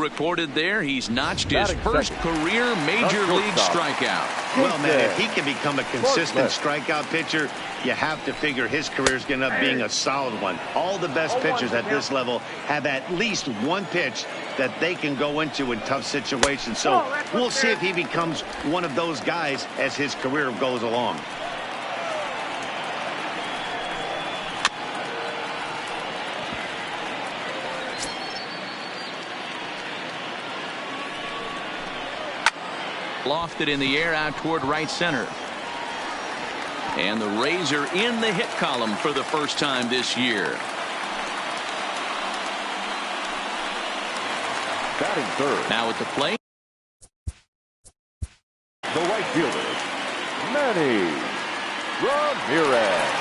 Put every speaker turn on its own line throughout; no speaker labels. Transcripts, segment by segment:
recorded there. He's notched his first career major league strikeout.
Well, man, if he can become a consistent strikeout pitcher, you have to figure his career is going to end up being a solid one. All the best pitchers at this level have at least one pitch that they can go into in tough situations. So we'll see if he becomes one of those guys as his career goes along.
Lofted in the air out toward right center. And the Rays are in the hit column for the first time this year.
Batting third.
Now at the plate,
the right fielder, Manny Ramirez.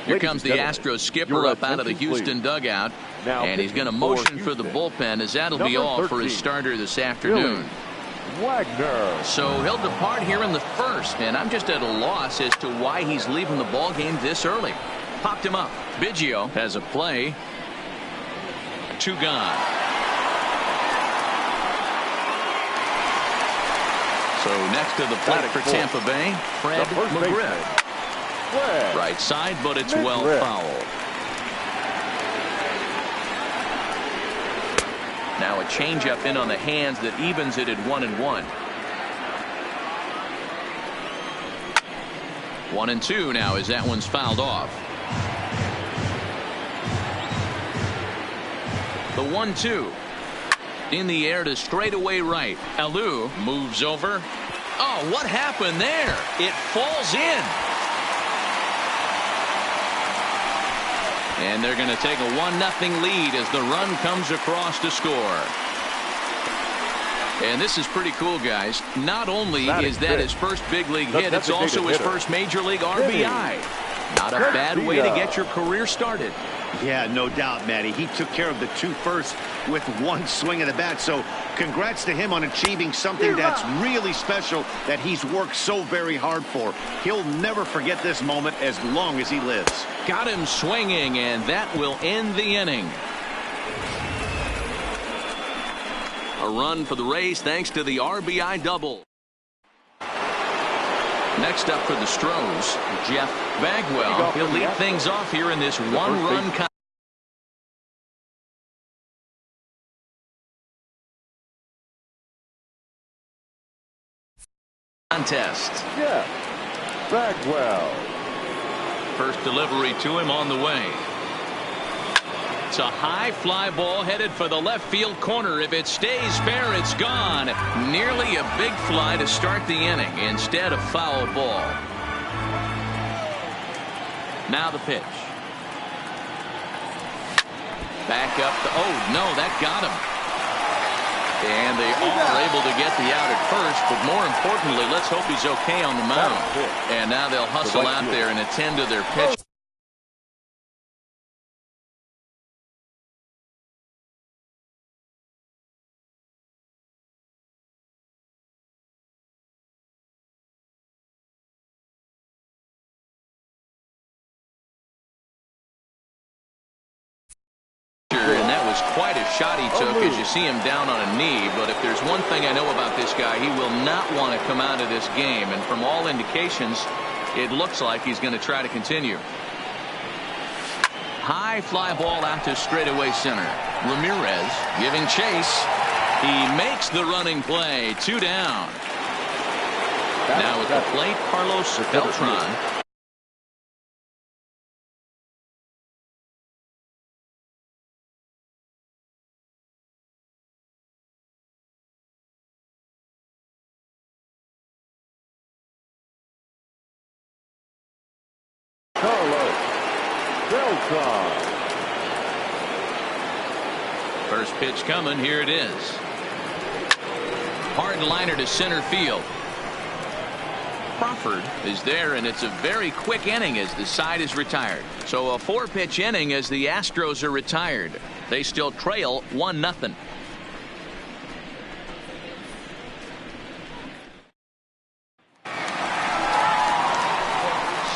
Here comes the Astros skipper up out of the Houston dugout, and he's going to motion for the bullpen, as that'll be all for his starter this afternoon.
Wagner.
So he'll depart here in the first, and I'm just at a loss as to why he's leaving the ball game this early. Popped him up. Biggio has a play. 2 gone. So next to the plate for Tampa Bay, Fred McGriff. Right side, but it's well fouled. Now a changeup in on the hands that evens it at 1-1. 1-2 now as that one's fouled off. The 1-2 in the air to straightaway right. Alou moves over. Oh, what happened there? It falls in. And they're going to take a 1-0 lead as the run comes across to score. And this is pretty cool, guys. Not only is that his first big league hit, it's also his first major league RBI. Not a bad way to get your career started.
Yeah, no doubt, Matty. He took care of the 2 first with 1 swing of the bat. So congrats to him on achieving something that's really special that he's worked so very hard for. He'll never forget this moment as long as he lives.
Got him swinging, and that will end the inning. A run for the Rays thanks to the RBI double. Next up for the Stros, Jeff Bagwell. He'll lead things off here in this 1-run contest.
Jeff Bagwell.
First delivery to him on the way. It's a high fly ball headed for the left field corner. If it stays fair, it's gone. Nearly a big fly to start the inning instead of foul ball. Now the pitch. Back up. Oh, no, that got him. And they are able to get the out at first, but more importantly, let's hope he's okay on the mound. And now they'll hustle out there and attend to their pitch. And that was quite a shot he took as you see him down on a knee. But if there's one thing I know about this guy, he will not want to come out of this game. And from all indications, it looks like he's going to try to continue. High fly ball out to straightaway center. Ramirez giving chase. He makes the running play. 2 down. Now at the plate, Carlos Beltran. First pitch coming. Here it is. Hard liner to center field. Crawford is there, and it's a very quick inning as the side is retired. So a 4-pitch inning as the Astros are retired. They still trail 1-0.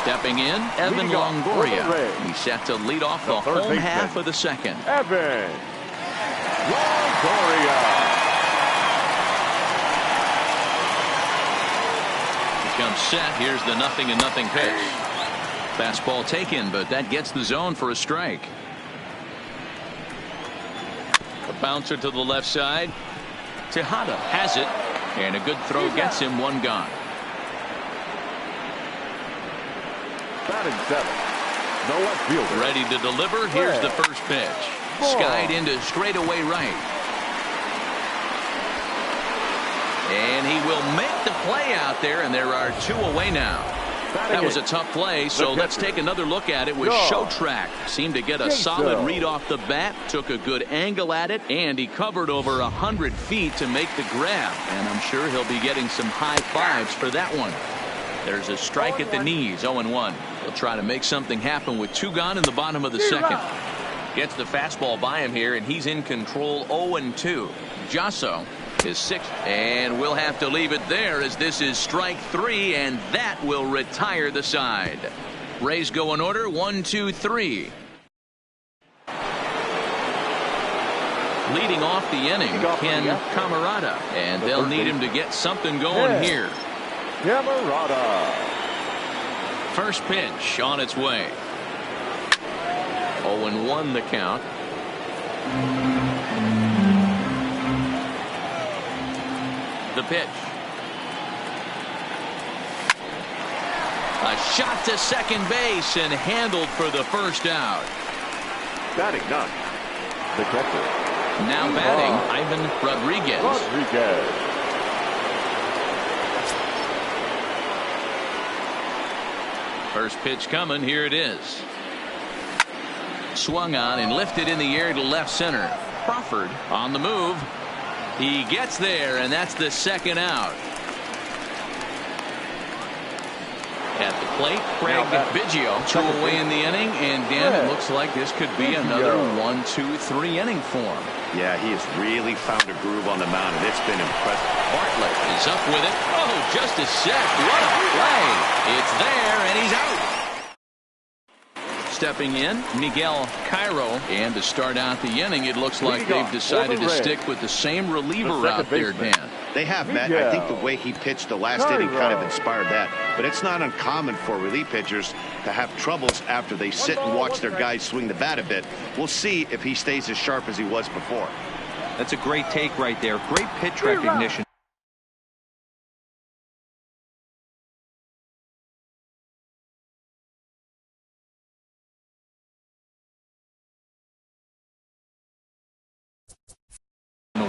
Stepping in, Evan Longoria. He's set to lead off the home half of the second.
Evan Longoria.
Comes set. Here's the 0-0 pitch. Fastball taken, but that gets the zone for a strike. A bouncer to the left side. Tejada has it, and a good throw gets him one gone.
Batting 7th. No left fielder.
Ready to deliver. Here's the first pitch. Skied into straightaway right. And he will make the play out there, and there are 2 away now. That was a tough play, so let's take another look at it with Showtrack. Seemed to get a solid read off the bat, took a good angle at it, and he covered over 100 feet to make the grab. And I'm sure he'll be getting some high fives for that one. There's a strike at the knees, 0-1. He'll try to make something happen with 2 gone in the bottom of the second. Gets the fastball by him here, and he's in control 0-2. Jasso is 6th, and we'll have to leave it there as this is strike 3, and that will retire the side. Rays go in order 1, 2, 3. Leading off the inning, Ken Camarada, and they'll need him to get something going here.
Camarada.
First pitch on its way. 0-1 the count. The pitch. A shot to second base and handled for the first out.
Batting 9th. The catcher.
Now batting, Ivan Rodriguez. First pitch coming. Here it is. Swung on and lifted in the air to left center. Crawford on the move. He gets there, and that's the second out. At the plate, Craig Biggio. 2 away in the inning, and Dan, it looks like this could be another 1, 2, 3 inning form.
Yeah, he has really found a groove on the mound, and it's been impressive.
Bartlett is up with it. Oh, just a sec. What a play. It's there, and he's out. Stepping in, Miguel Cairo, and to start out the inning, it looks like they've decided to stick with the same reliever out there, Dan.
They have, Matt. I think the way he pitched the last inning kind of inspired that. But it's not uncommon for relief pitchers to have troubles after they sit and watch their guys swing the bat a bit. We'll see if he stays as sharp as he was before.
That's a great take right there. Great pitch recognition.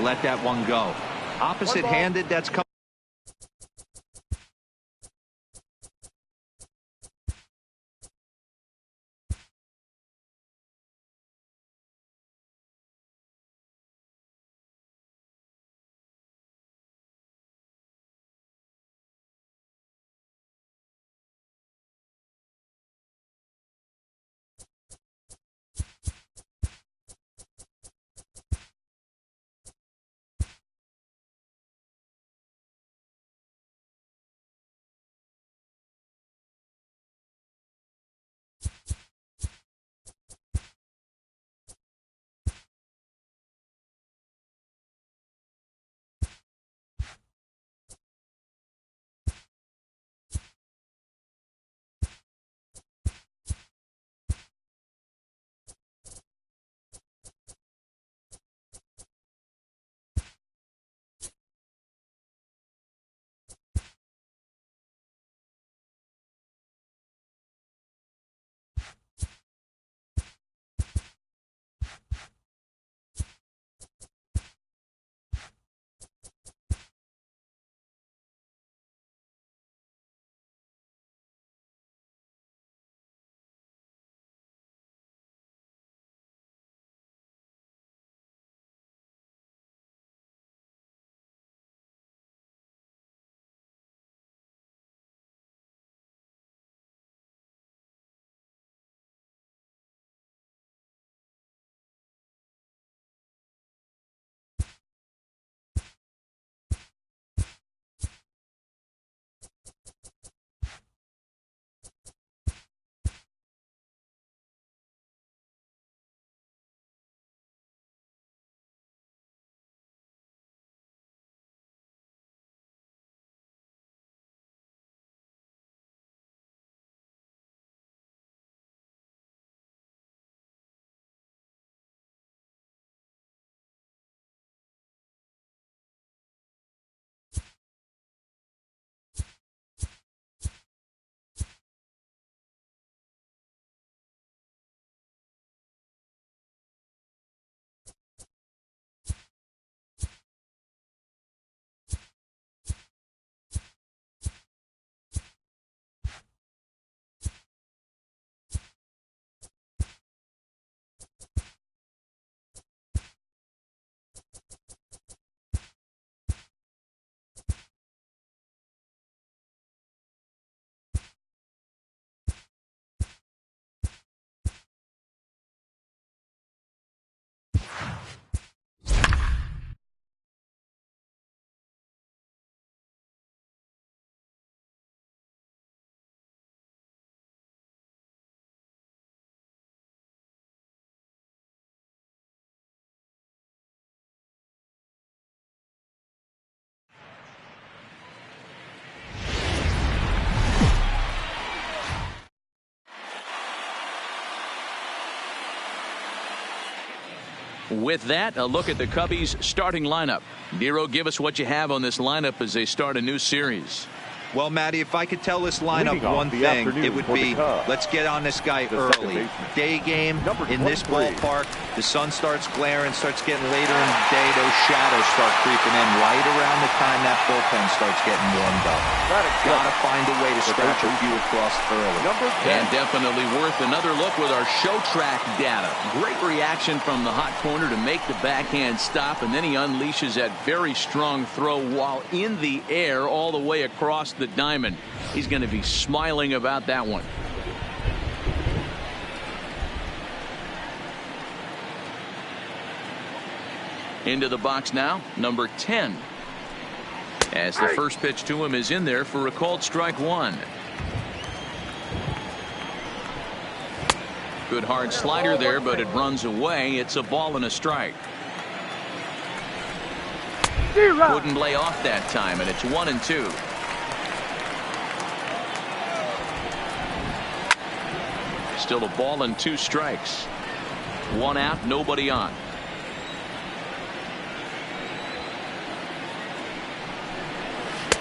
Let that one go. Opposite-handed, that's coming.
With that, a look at the Cubbies' starting lineup. Nero, give us what you have on this lineup as they start a new series.
Well, Matty, if I could tell this lineup
Leading off
one
the
thing,
afternoon
it would
for the
be,
Cubs,
let's get on this guy
the second
early.
baseman,
Day game
number
in this
23.
ballpark, the sun starts glaring, starts getting later in the day, those shadows start creeping in right around the time that bullpen starts getting warmed up. Got to find a way to scratch a few across early.
Number 10.
And definitely worth another look with our show track data. Great reaction from the hot corner to make the backhand stop, and then he unleashes that very strong throw while in the air all the way across the diamond. He's going to be smiling about that one. Into the box now, number 10. As the first pitch to him is in there for a called strike one. Good hard slider there, but it runs away. It's a ball and a strike. Couldn't lay off that time, and it's 1-2. Still a ball and 2 strikes. 1 out, nobody on.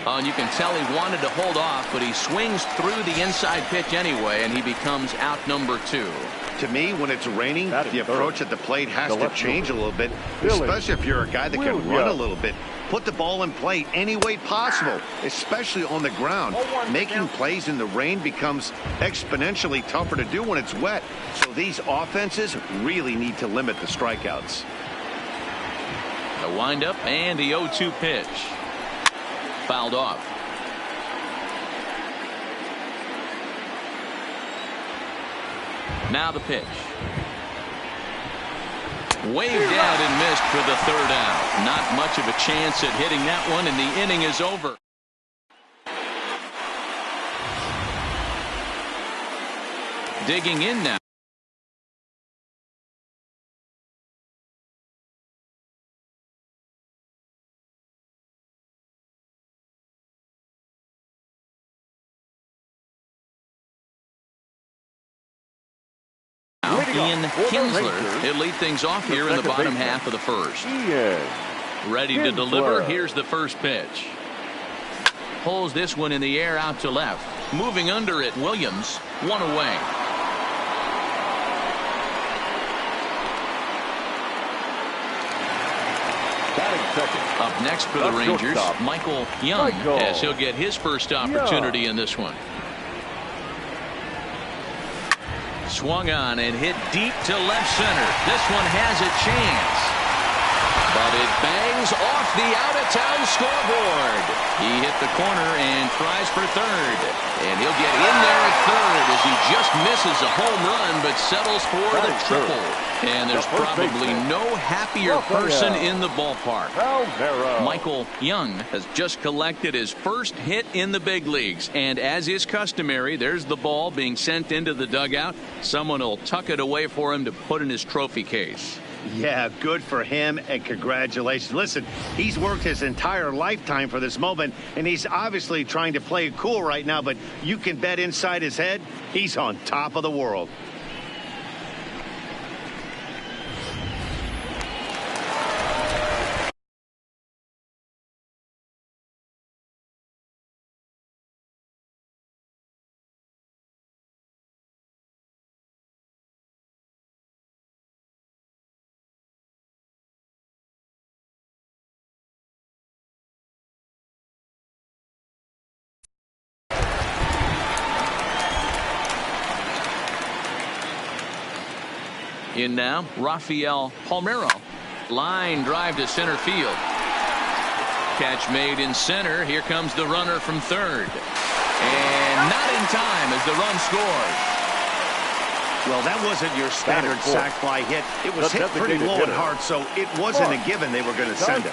And you can tell he wanted to hold off, but he swings through the inside pitch anyway, and he becomes out number 2.
To me, when it's raining, the approach at the plate has to change a little bit,
Billy.
especially if you're a guy that can run a little bit. Put the ball in play any way possible, especially on the ground. Making plays in the rain becomes exponentially tougher to do when it's wet. So these offenses really need to limit the strikeouts.
The windup and the 0-2 pitch. Fouled off. Now the pitch. Waved out and missed for the 3rd out. Not much of a chance at hitting that one, and the inning is over. Digging in now. Ian Kinsler. He'll lead things off here in the bottom half of the first. Ready to deliver. Here's the first pitch. Pulls this one in the air out to left. Moving under it, Williams. 1 away. Up next for the Rangers, Michael Young, as he'll get his first opportunity in this one. Swung on and hit deep to left center. This one has a chance, but it bangs off the out-of-town scoreboard. He hit the corner and tries for 3rd, and he'll get in there at 3rd as he just misses a home run but settles for the triple. And there's probably no happier person in the ballpark. Michael Young has just collected his first hit in the big leagues, and as is customary, there's the ball being sent into the dugout. Someone will tuck it away for him to put in his trophy case.
Yeah, good for him, and congratulations. Listen, he's worked his entire lifetime for this moment, and he's obviously trying to play it cool right now, but you can bet inside his head, he's on top of the world.
In now, Rafael Palmeiro. Line drive to center field. Catch made in center. Here comes the runner from 3rd. And not in time as the run scores.
Well, that wasn't your standard sac fly hit. It was hit pretty low and hard, so it wasn't a given they were going to send it.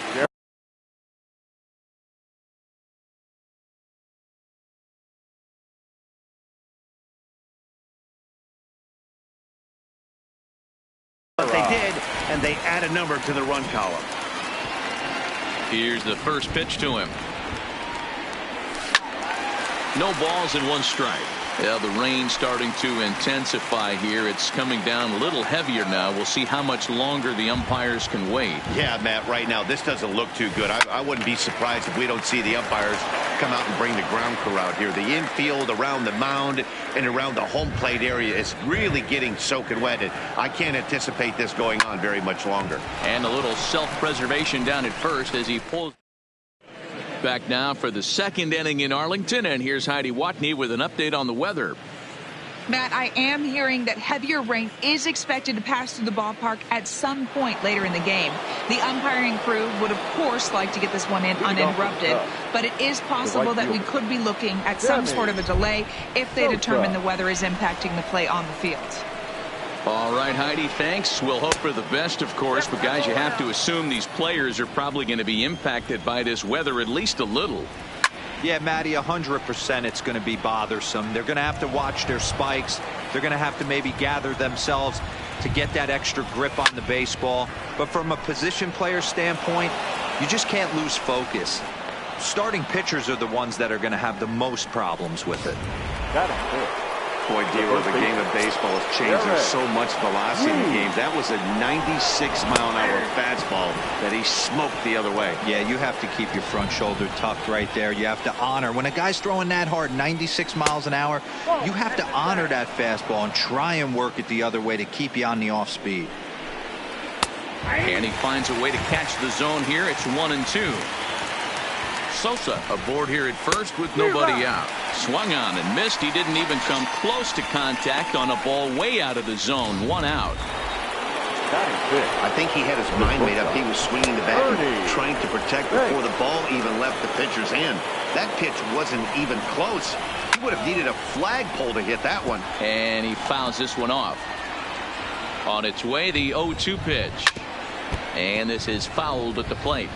But they did, and they add a number to the run column.
Here's the first pitch to him. No balls and 1 strike. Yeah, the rain starting to intensify here. It's coming down a little heavier now. We'll see how much longer the umpires can wait.
Yeah, Matt, right now this doesn't look too good. I wouldn't be surprised if we don't see the umpires come out and bring the ground crew out here. The infield, around the mound, and around the home plate area is really getting soaking wet. And I can't anticipate this going on very much longer.
And a little self-preservation down at first as he pulls. Back now for the second inning in Arlington, and here's Heidi Watney with an update on the weather.
Matt, I am hearing that heavier rain is expected to pass through the ballpark at some point later in the game. The umpiring crew would, of course, like to get this one in uninterrupted, but it is possible that we could be looking at some sort of a delay if they determine the weather is impacting the play on the field.
All right, Heidi, thanks. We'll hope for the best, of course, but guys, you have to assume these players are probably going to be impacted by this weather at least a little.
Yeah, Matty, 100% it's going to be bothersome. They're going to have to watch their spikes. They're going to have to maybe gather themselves to get that extra grip on the baseball. But from a position player standpoint, you just can't lose focus. Starting pitchers are the ones that are going to have the most problems with it.
That is good.
Boy, Diego, the game of baseball has changed. There's so much velocity in the game. That was a 96-mile-an-hour fastball that he smoked the other way.
Yeah, you have to keep your front shoulder tucked right there. You have to honor. When a guy's throwing that hard, 96 miles an hour, you have to honor that fastball and try and work it the other way to keep you on the off speed.
And he finds a way to catch the zone here. It's 1-2. Sosa aboard here at first with nobody out. Swung on and missed. He didn't even come close to contact on a ball way out of the zone. 1 out.
I think he had his mind made up. He was swinging the bat, trying to protect before the ball even left the pitcher's hand. That pitch wasn't even close. He would have needed a flagpole to hit that one.
And he fouls this one off. On its way, the 0-2 pitch. And this is fouled at the plate.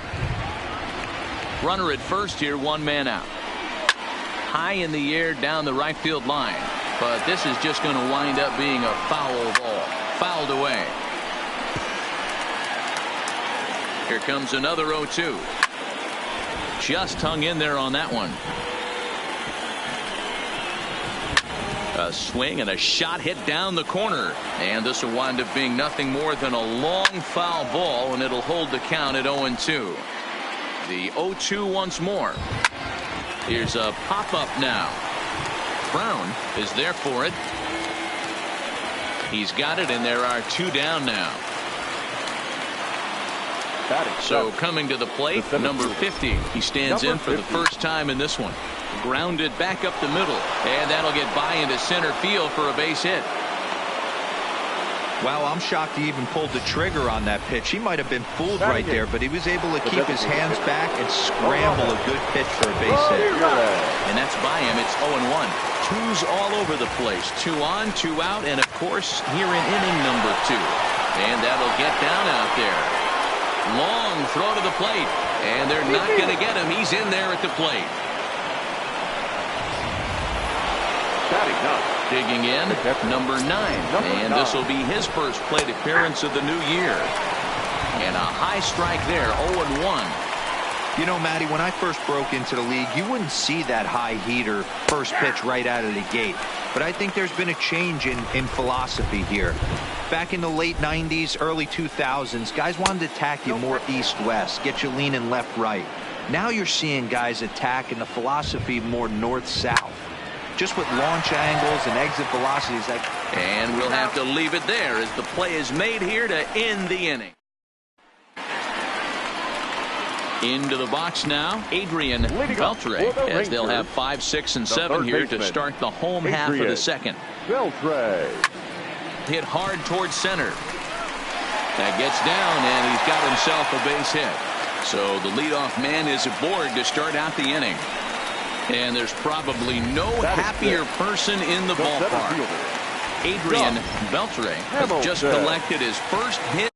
Runner at first here, 1 man out. High in the air down the right field line. But this is just going to wind up being a foul ball. Fouled away. Here comes another 0-2. Just hung in there on that one. A swing and a shot hit down the corner. And this will wind up being nothing more than a long foul ball, and it'll hold the count at 0-2. The 0-2 once more. Here's a pop-up now. Brown is there for it. He's got it, and there are 2 down now. So coming to the plate, number 50. He stands in for the first time in this one. Grounded back up the middle, and that'll get by into center field for a base hit.
Wow, I'm shocked he even pulled the trigger on that pitch. He might have been fooled right there, but he was able to keep his hands back and scramble a good pitch for a base hit.
And that's by him. It's 0-1. 2s all over the place. 2 on, 2 out, and of course here in inning number 2. And that'll get down out there. Long throw to the plate, and they're not going to get him. He's in there at the plate. Digging in, number 9, and this will be his first plate appearance of the new year. And a high strike there, 0-1.
You know, Matty, when I first broke into the league, you wouldn't see that high heater first pitch right out of the gate. But I think there's been a change in philosophy here. Back in the late 90s, early 2000s, guys wanted to attack you more east-west, get you leaning left-right. Now you're seeing guys attack in the philosophy more north-south. Just with launch angles and exit velocities.
And we'll have to leave it there as the play is made here to end the inning. Into the box now, Adrian Beltre, as they'll have 5, 6, and 7 here to start the home half of the second.
Beltre.
Hit hard towards center. That gets down, and he's got himself a base hit. So the leadoff man is aboard to start out the inning. And there's probably no happier person in the ballpark. Adrian Beltre has just collected his first hit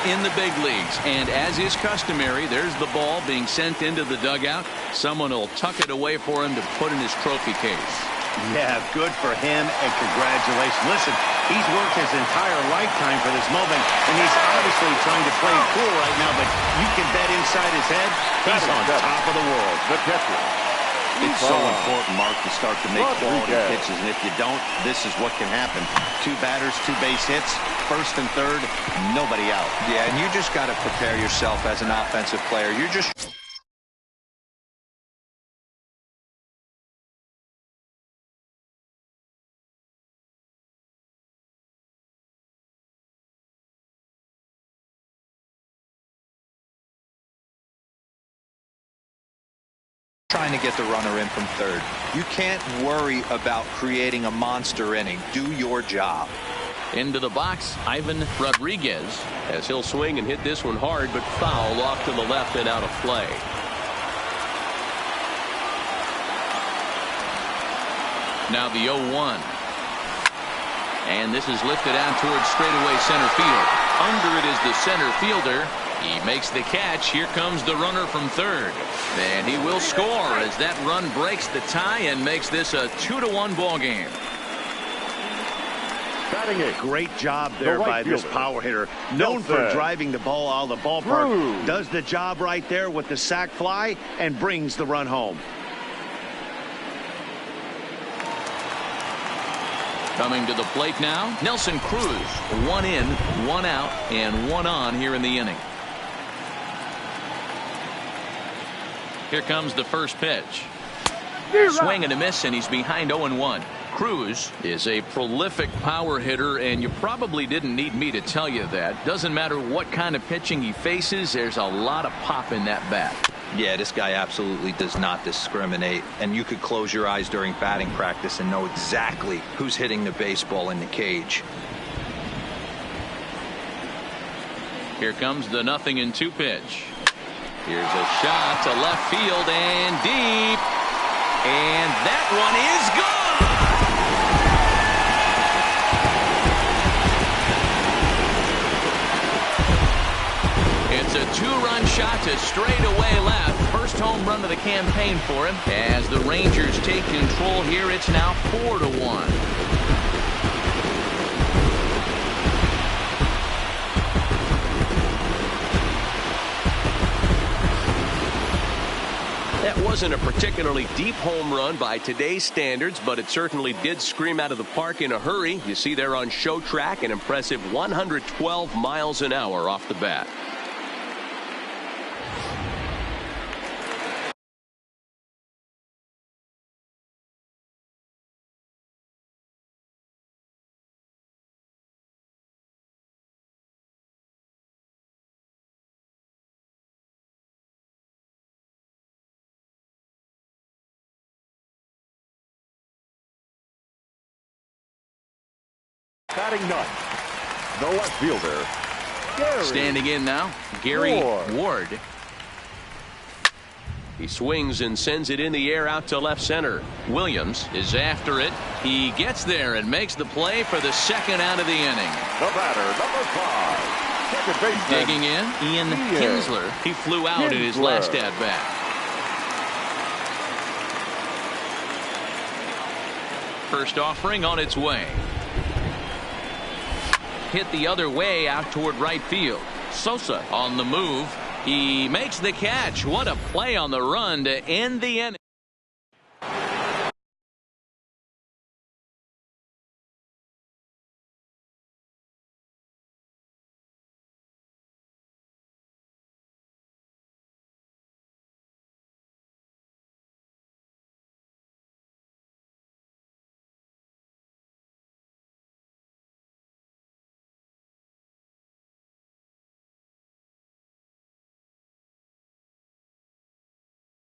in the big leagues. And as is customary, there's the ball being sent into the dugout. Someone will tuck it away for him to put in his trophy case.
Yeah, good for him, and congratulations. Listen, he's worked his entire lifetime for this moment, and he's obviously trying to play it cool right now, but you can bet inside his head, he's on top of the world.
The catcher.
It's so important, Mark, to start to make quality pitches, and if you don't, this is what can happen. 2 batters, 2 base hits, first and third, nobody out.
Yeah, and you just got to prepare yourself as an offensive player. You're just trying to get the runner in from third. You can't worry about creating a monster inning. Do your job.
Into the box, Ivan Rodriguez, as he'll swing and hit this one hard, but foul off to the left and out of play. Now the 0-1. And this is lifted out towards straightaway center field. Under it is the center fielder. He makes the catch. Here comes the runner from third. And he will score as that run breaks the tie and makes this a 2-1 ball game.
Great job there by this power hitter. Known for driving the ball out of the ballpark. Does the job right there with the sac fly and brings the run home.
Coming to the plate now, Nelson Cruz. 1 in, 1 out, and 1 on here in the inning. Here comes the first pitch. Swing and a miss, and he's behind 0-1. Cruz is a prolific power hitter, and you probably didn't need me to tell you that. Doesn't matter what kind of pitching he faces, there's a lot of pop in that bat.
Yeah, this guy absolutely does not discriminate, and you could close your eyes during batting practice and know exactly who's hitting the baseball in the cage.
Here comes the 0-2 pitch. Here's a shot to left field and deep, and that one is gone. It's a 2-run shot to straightaway left. First home run of the campaign for him. As the Rangers take control here, it's now 4-1. That wasn't a particularly deep home run by today's standards, but it certainly did scream out of the park in a hurry. You see there on show track an impressive 112 miles an hour off the bat.
Batting ninth, the left fielder, Gary.
Standing in now, Gary Ward. He swings and sends it in the air out to left center. Williams is after it. He gets there and makes the play for the second out of the inning.
The batter, number 5, second baseman.
Digging in, Ian Kinsler. He flew out in his last at-bat. First offering on its way. Hit the other way out toward right field. Sosa on the move. He makes the catch. What a play on the run to end the inning.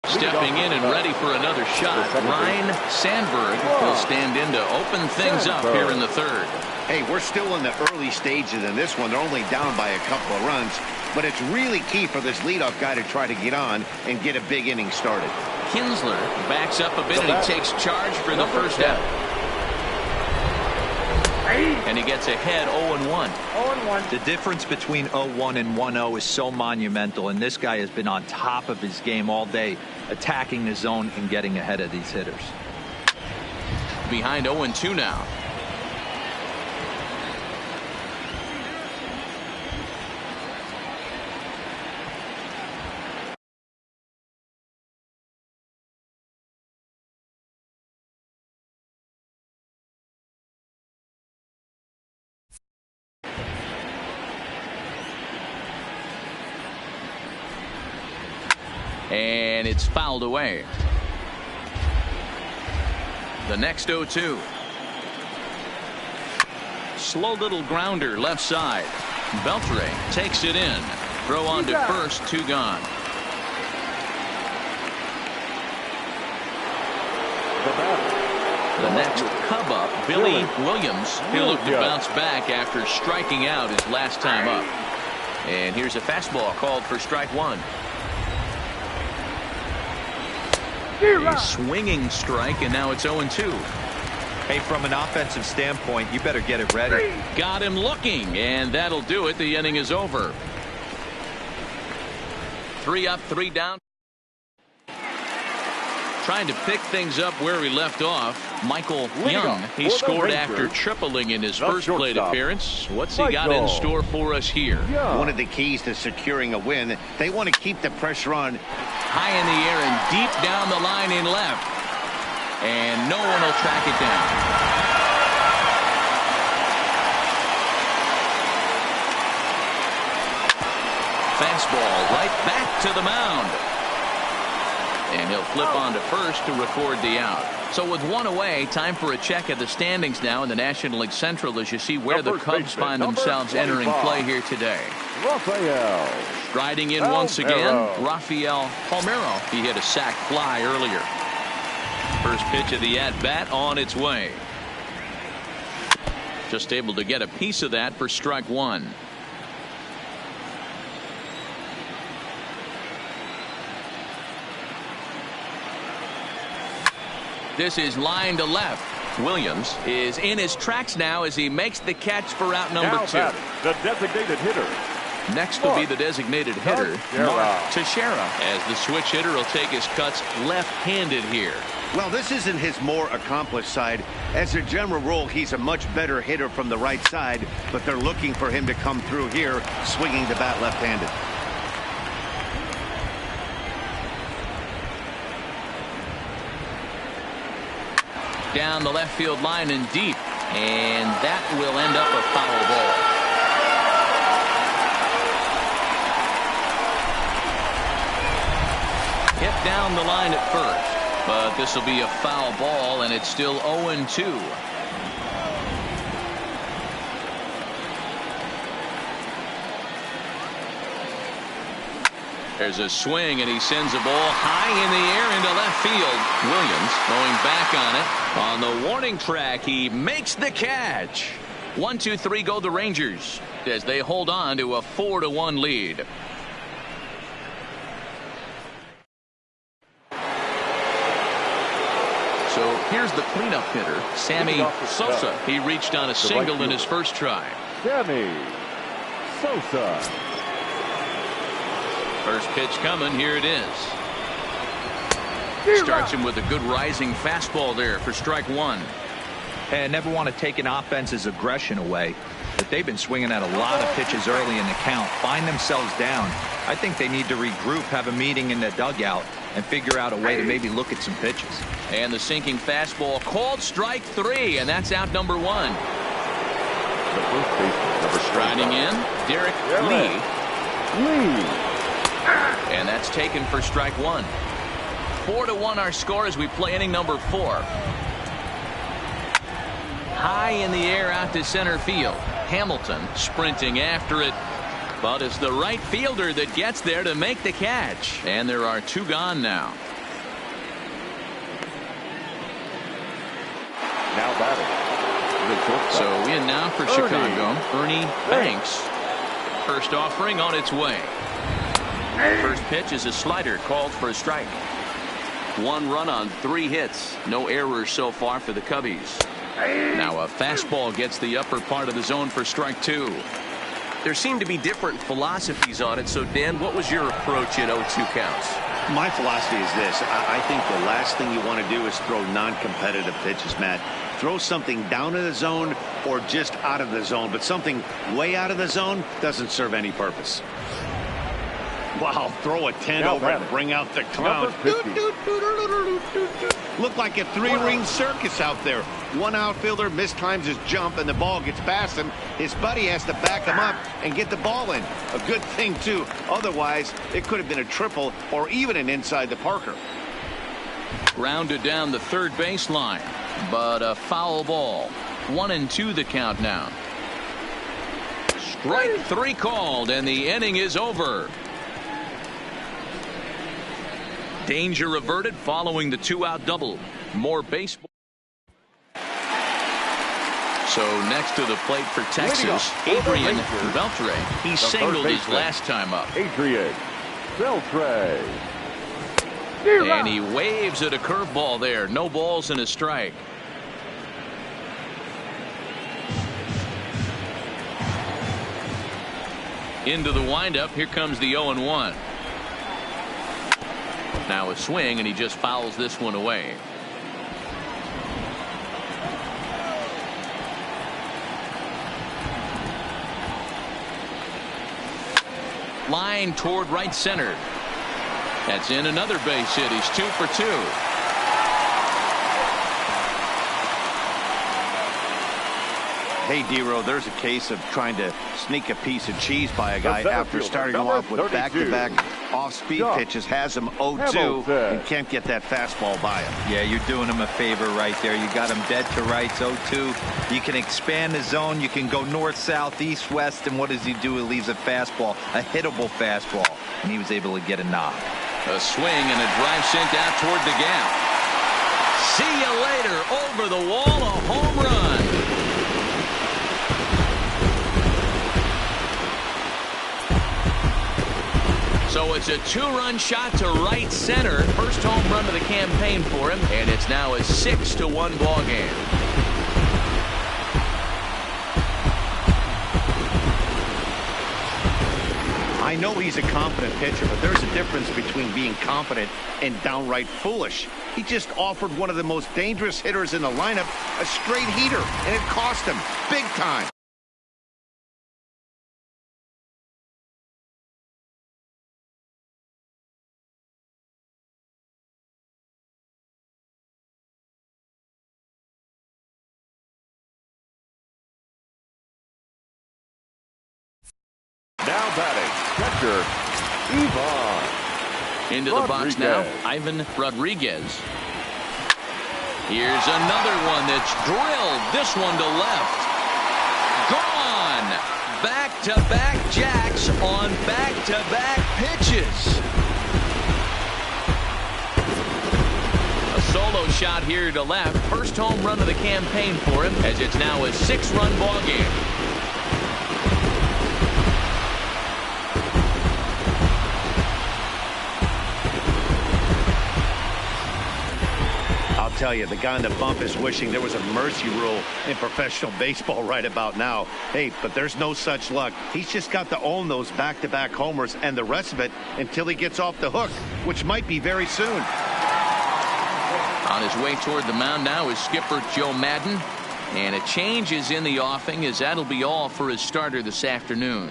Stepping in and ready for another shot, Ryan Sandberg will stand in to open things up here in the third.
Hey, we're still in the early stages in this one. They're only down by a couple of runs, but it's really key for this leadoff guy to try to get on and get a big inning started.
Kinsler backs up a bit and he takes charge for the first out. And he gets ahead 0-1.
0-1.
The difference between 0-1 and 1-0 is so monumental, and this guy has been on top of his game all day, attacking the zone and getting ahead of these hitters.
behind 0-2 now. And it's fouled away. The next 0-2. Slow little grounder left side. Beltre takes it in. Throw on to first, 2 gone. The next Cub up, Billy Williams. He'll look to bounce back after striking out his last time up. And here's a fastball called for strike 1. A swinging strike, and now it's 0-2.
Hey, from an offensive standpoint, you better get it ready.
Got him looking, and that'll do it. The inning is over. 3 up, 3 down. Trying to pick things up where he left off. Michael Young, he scored after tripling in his first plate appearance. What's he got in store for us here?
One of the keys to securing a win, they want to keep the pressure on.
High in the air and deep down the line in left. And no one will track it down. Fastball right back to the mound. And he'll flip on to first to record the out. So with 1 away, time for a check of the standings now in the National League Central as you see where the Cubs find themselves entering play here today.
Rafael.
Striding in once again, Rafael Palmeiro. He hit a sac fly earlier. First pitch of the at-bat on its way. Just able to get a piece of that for strike 1. This is line to left. Williams is in his tracks now as he makes the catch for out number 2.
The designated hitter.
Next will be the designated hitter, Mark Teixeira, as the switch hitter will take his cuts left-handed here.
Well, this isn't his more accomplished side. As a general rule, he's a much better hitter from the right side, but they're looking for him to come through here, swinging the bat left-handed.
Down the left field line and deep, and that will end up a foul ball. Hit down the line at first, but this will be a foul ball, and it's still 0-2. There's a swing, and he sends a ball high in the air into left field. Williams going back on it. On the warning track, he makes the catch. 1-2-3 go the Rangers as they hold on to a 4-1 lead. So here's the cleanup hitter, Sammy Sosa. He reached on a single in his first try.
Sammy Sosa.
First pitch coming. Here it is. Starts him with a good rising fastball there for strike 1.
And never want to take an offense's aggression away, but they've been swinging at a lot of pitches early in the count. Find themselves down. I think they need to regroup, have a meeting in the dugout, and figure out a way to maybe look at some pitches.
And the sinking fastball called strike 3, and that's out number 1.
The first baseman,
Striding in, Derek Lee. And that's taken for strike 1. 4-1 our score as we play inning number 4. High in the air out to center field. Hamilton sprinting after it, but it's the right fielder that gets there to make the catch. And there are 2 gone now.
Now batting.
So in now for Chicago, Ernie Banks. First offering on its way. First pitch is a slider called for a strike. 1 run on 3 hits. No errors so far for the Cubbies. Now a fastball gets the upper part of the zone for strike 2.
there seem to be different philosophies on it. So, Dan, what was your approach in 0-2 counts?
My philosophy is this. I think the last thing you want to do is throw non-competitive pitches, Matt. Throw something down in the zone or just out of the zone, but something way out of the zone doesn't serve any purpose. Wow, throw a 10 over and bring out the clown. Look like a three-ring circus out there. One outfielder mistimes his jump and the ball gets past him. His buddy has to back him up and get the ball in. A good thing, too. Otherwise, it could have been a triple or even an inside the Parker.
Grounded down the third baseline, but a foul ball. 1-2 the count now. Strike 3 called, and the inning is over. Danger averted following the 2-out double. More baseball. So next to the plate for Texas, Adrian Beltre. He singled his last time up.
Adrian Beltre.
And he waves at a curveball there. No balls and a strike. Into the windup. Here comes the 0-1. Now a swing, and he just fouls this one away. Line toward right center. That's in another base hit. He's 2 for 2.
Hey, D-Row, there's a case of trying to sneak a piece of cheese by a guy after starting him off with back-to-back off-speed pitches, has him 0-2, and can't get that fastball by him.
Yeah, you're doing him a favor right there. You got him dead to rights, 0-2. You can expand the zone. You can go north, south, east, west, and what does he do? He leaves a fastball, a hittable fastball, and he was able to get a knock.
A swing and a drive sent out toward the gap. See you later. Over the wall, a home run. So it's a 2-run shot to right center. First home run of the campaign for him, and it's now a 6-1 ball game.
I know he's a confident pitcher, but there's a difference between being confident and downright foolish. He just offered one of the most dangerous hitters in the lineup a straight heater, and it cost him big time.
Now batting, catcher, Ivan.
Into the box now, Ivan Rodriguez. Here's another one that's drilled. This one to left. Gone. Back-to-back jacks on back-to-back pitches. A solo shot here to left. First home run of the campaign for him, as it's now a 6-run ball game.
Tell you, the guy on the bump is wishing there was a mercy rule in professional baseball right about now. Hey, but there's no such luck. He's just got to own those back-to-back homers and the rest of it until he gets off the hook, which might be very soon.
On his way toward the mound now is skipper Joe Madden, and a change is in the offing, as that'll be all for his starter this afternoon.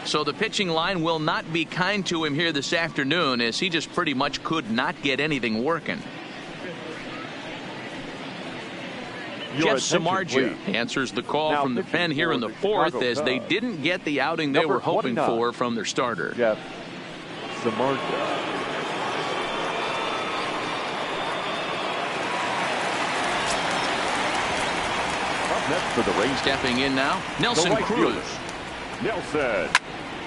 So the pitching line will not be kind to him here this afternoon, as he just pretty much could not get anything working. Jeff Samardzija answers the call from the pen here in the fourth, as they didn't get the outing they were hoping for from their starter.
Jeff Samardzija. Up next for the Rays.
Stepping in now, Nelson Cruz.
Nelson.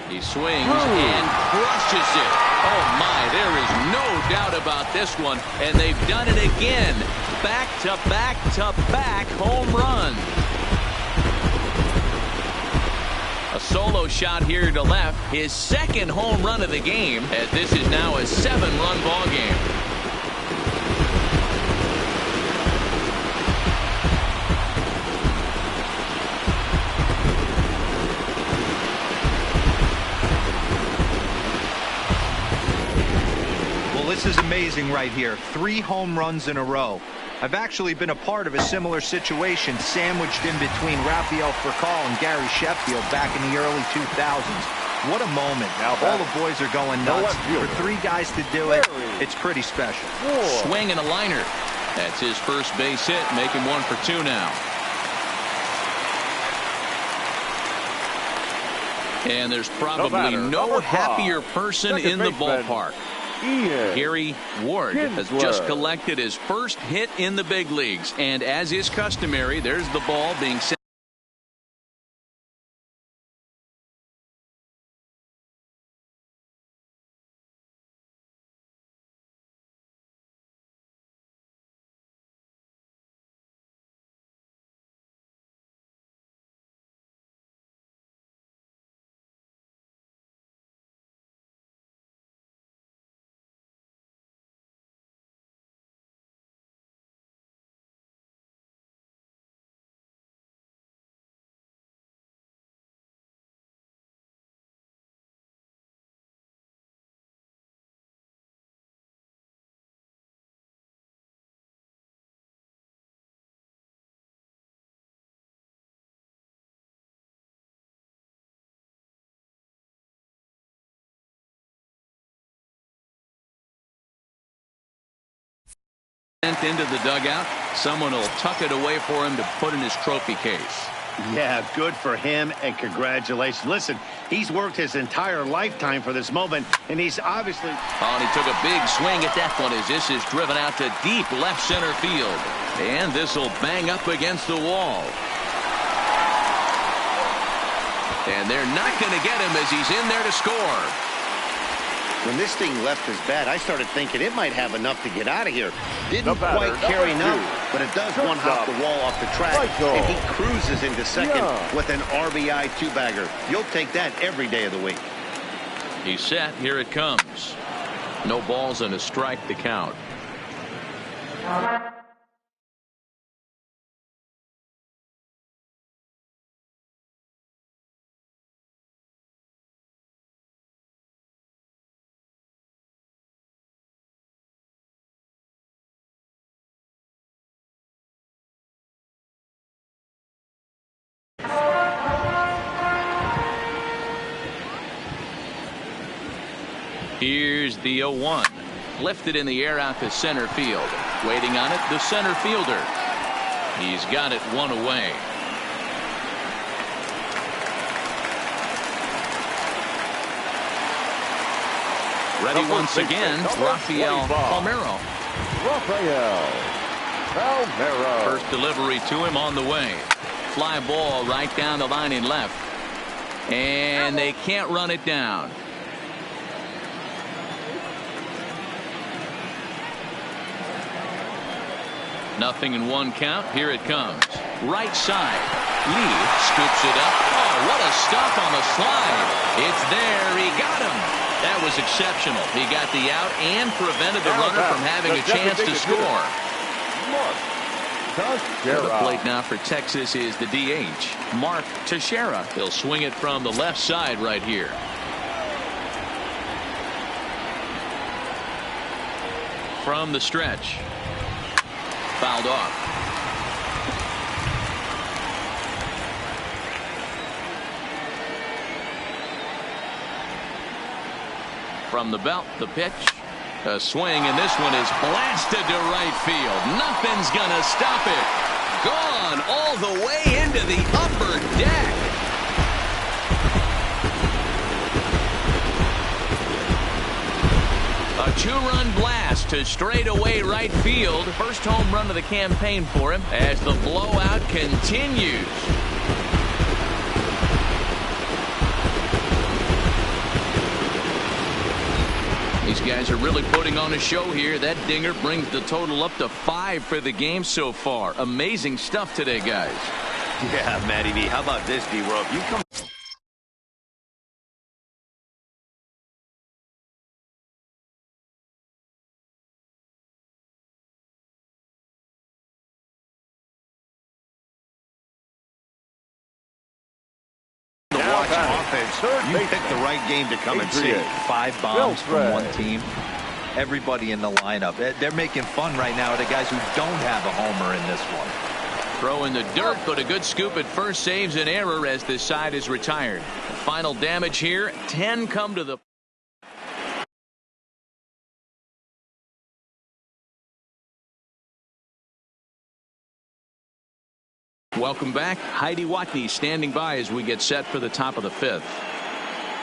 He swings and crushes it. Oh my, there is no doubt about this one, and they've done it again. Back-to-back-to-back home run. A solo shot here to left, his second home run of the game, as this is now a 7-run ball game.
amazing right here. 3 home runs in a row. I've actually been a part of a similar situation sandwiched in between Rafael Furcal and Gary Sheffield back in the early 2000s. What a moment. Now all the boys are going nuts. For 3 guys to do it, it's pretty special.
Swing and a liner. That's his first base hit, making 1 for 2 now. And there's probably no happier person in the ballpark. Gary Ward has just collected his first hit in the big leagues. And as is customary, there's the ball being sent. Into the dugout. Someone will tuck it away for him to put in his trophy case.
Yeah, good for him, and congratulations. Listen, he's worked his entire lifetime for this moment, and he's obviously...
Oh, and he took a big swing at that one as this is driven out to deep left center field. And this will bang up against the wall. And they're not going to get him as he's in there to score.
When this thing left his bat, I started thinking it might have enough to get out of here. Didn't quite carry enough, but it does one hop the wall off the track, and he cruises into second with an RBI 2-bagger. You'll take that every day of the week.
He's set. Here it comes. No balls and a strike to count. Here's the 0-1. Lifted in the air out to center field. Waiting on it, the center fielder. He's got it 1 away. Ready once again, Rafael Palmeiro. First delivery to him on the way. Fly ball right down the line in left. And they can't run it down. Nothing in 1 count. Here it comes. Right side. Lee scoops it up. Oh, what a stop on the slide. It's there. He got him. That was exceptional. He got the out and prevented the runner from having a chance to score. The plate now for Texas is the DH, Mark Teixeira. He'll swing it from the left side right here. From the stretch. Fouled off. From the belt, the pitch. A swing, and this one is blasted to right field. Nothing's gonna stop it. Gone all the way into the upper deck. A 2-run blast to straightaway right field. First home run of the campaign for him as the blowout continues. These guys are really putting on a show here. That dinger brings the total up to 5 for the game so far. Amazing stuff today, guys.
Yeah, Matty V. How about this, D-Row? If you come...
Offense, you picked the right game to come and see.
5 bombs from one team. everybody in the lineup. They're making fun right now of the guys who don't have a homer in this one.
Throw in the dirt, but a good scoop at first saves an error as this side is retired. Final damage here, 10 come to the... Welcome back. Heidi Watney standing by as we get set for the top of the fifth.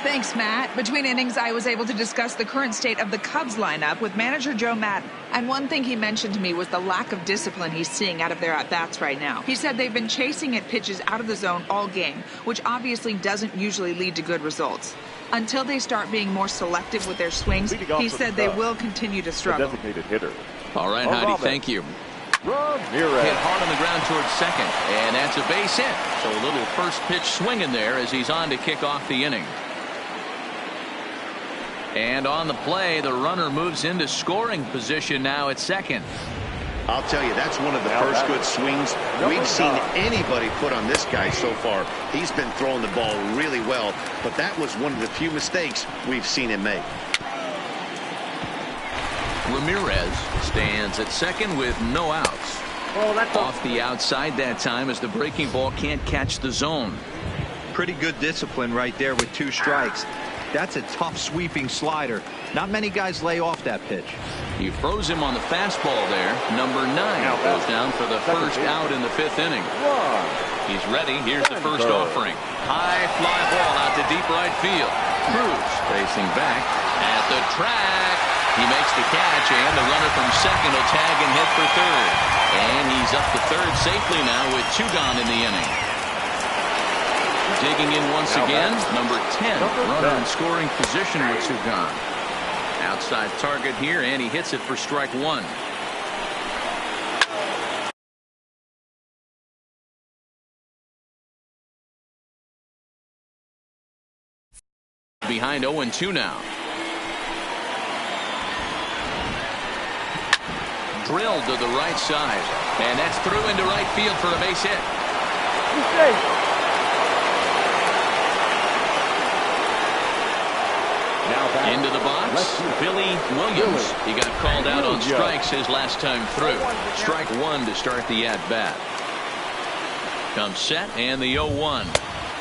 Thanks, Matt. Between innings, I was able to discuss the current state of the Cubs lineup with manager Joe Maddon. And one thing he mentioned to me was the lack of discipline he's seeing out of their at-bats right now. He said they've been chasing at pitches out of the zone all game, which obviously doesn't usually lead to good results. Until they start being more selective with their swings, he said they will continue to struggle.
Designated hitter.
All right, Heidi, thank you. Hit hard on the ground towards second, and that's a base hit. So a little first pitch swing in there as he's on to kick off the inning. And on the play, the runner moves into scoring position now at second.
I'll tell you, that's one of the first good swings we've seen anybody put on this guy so far. He's been throwing the ball really well, but that was one of the few mistakes we've seen him make.
Ramirez stands at second with no outs. Off the outside that time as the breaking ball can't catch the zone.
Pretty good discipline right there with 2 strikes. That's a tough sweeping slider. Not many guys lay off that pitch.
He froze him on the fastball there. Number 9 goes down for the first out in the 5th inning. He's ready. Here's the first offering. High fly ball out to deep right field. Cruz facing back at the track. He makes the catch, and the runner from second will tag and hit for third. And he's up to third safely now with 2 gone in the inning. Digging in once again, number 10, runner in scoring position with 2 gone. Outside target here, and he hits it for strike 1. Behind 0-2 now. Drilled to the right side, and that's through into right field for a base hit. Into the box, Billy Williams. He got called out on strikes his last time through. Strike 1 to start the at-bat. Comes set, and the 0-1.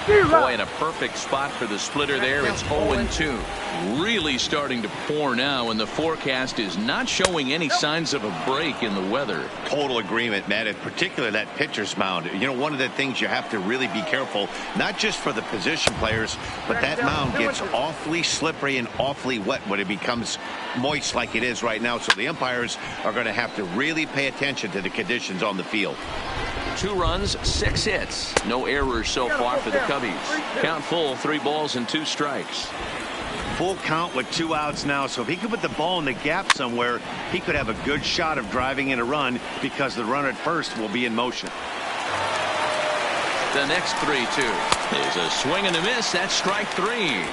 Boy, in a perfect spot for the splitter there. It's 0-2. Really starting to pour now, and the forecast is not showing any signs of a break in the weather.
Total agreement, Matt, in particular that pitcher's mound. You know, one of the things you have to really be careful, not just for the position players, but that mound gets awfully slippery and awfully wet when it becomes moist like it is right now. So the umpires are going to have to really pay attention to the conditions on the field.
2 runs, 6 hits. No errors so far for the Cubbies. Count full, 3 balls and 2 strikes.
Full count with 2 outs now, so if he could put the ball in the gap somewhere, he could have a good shot of driving in a run because the runner at first will be in motion.
The next 3-2 is a swing and a miss. That's strike 3.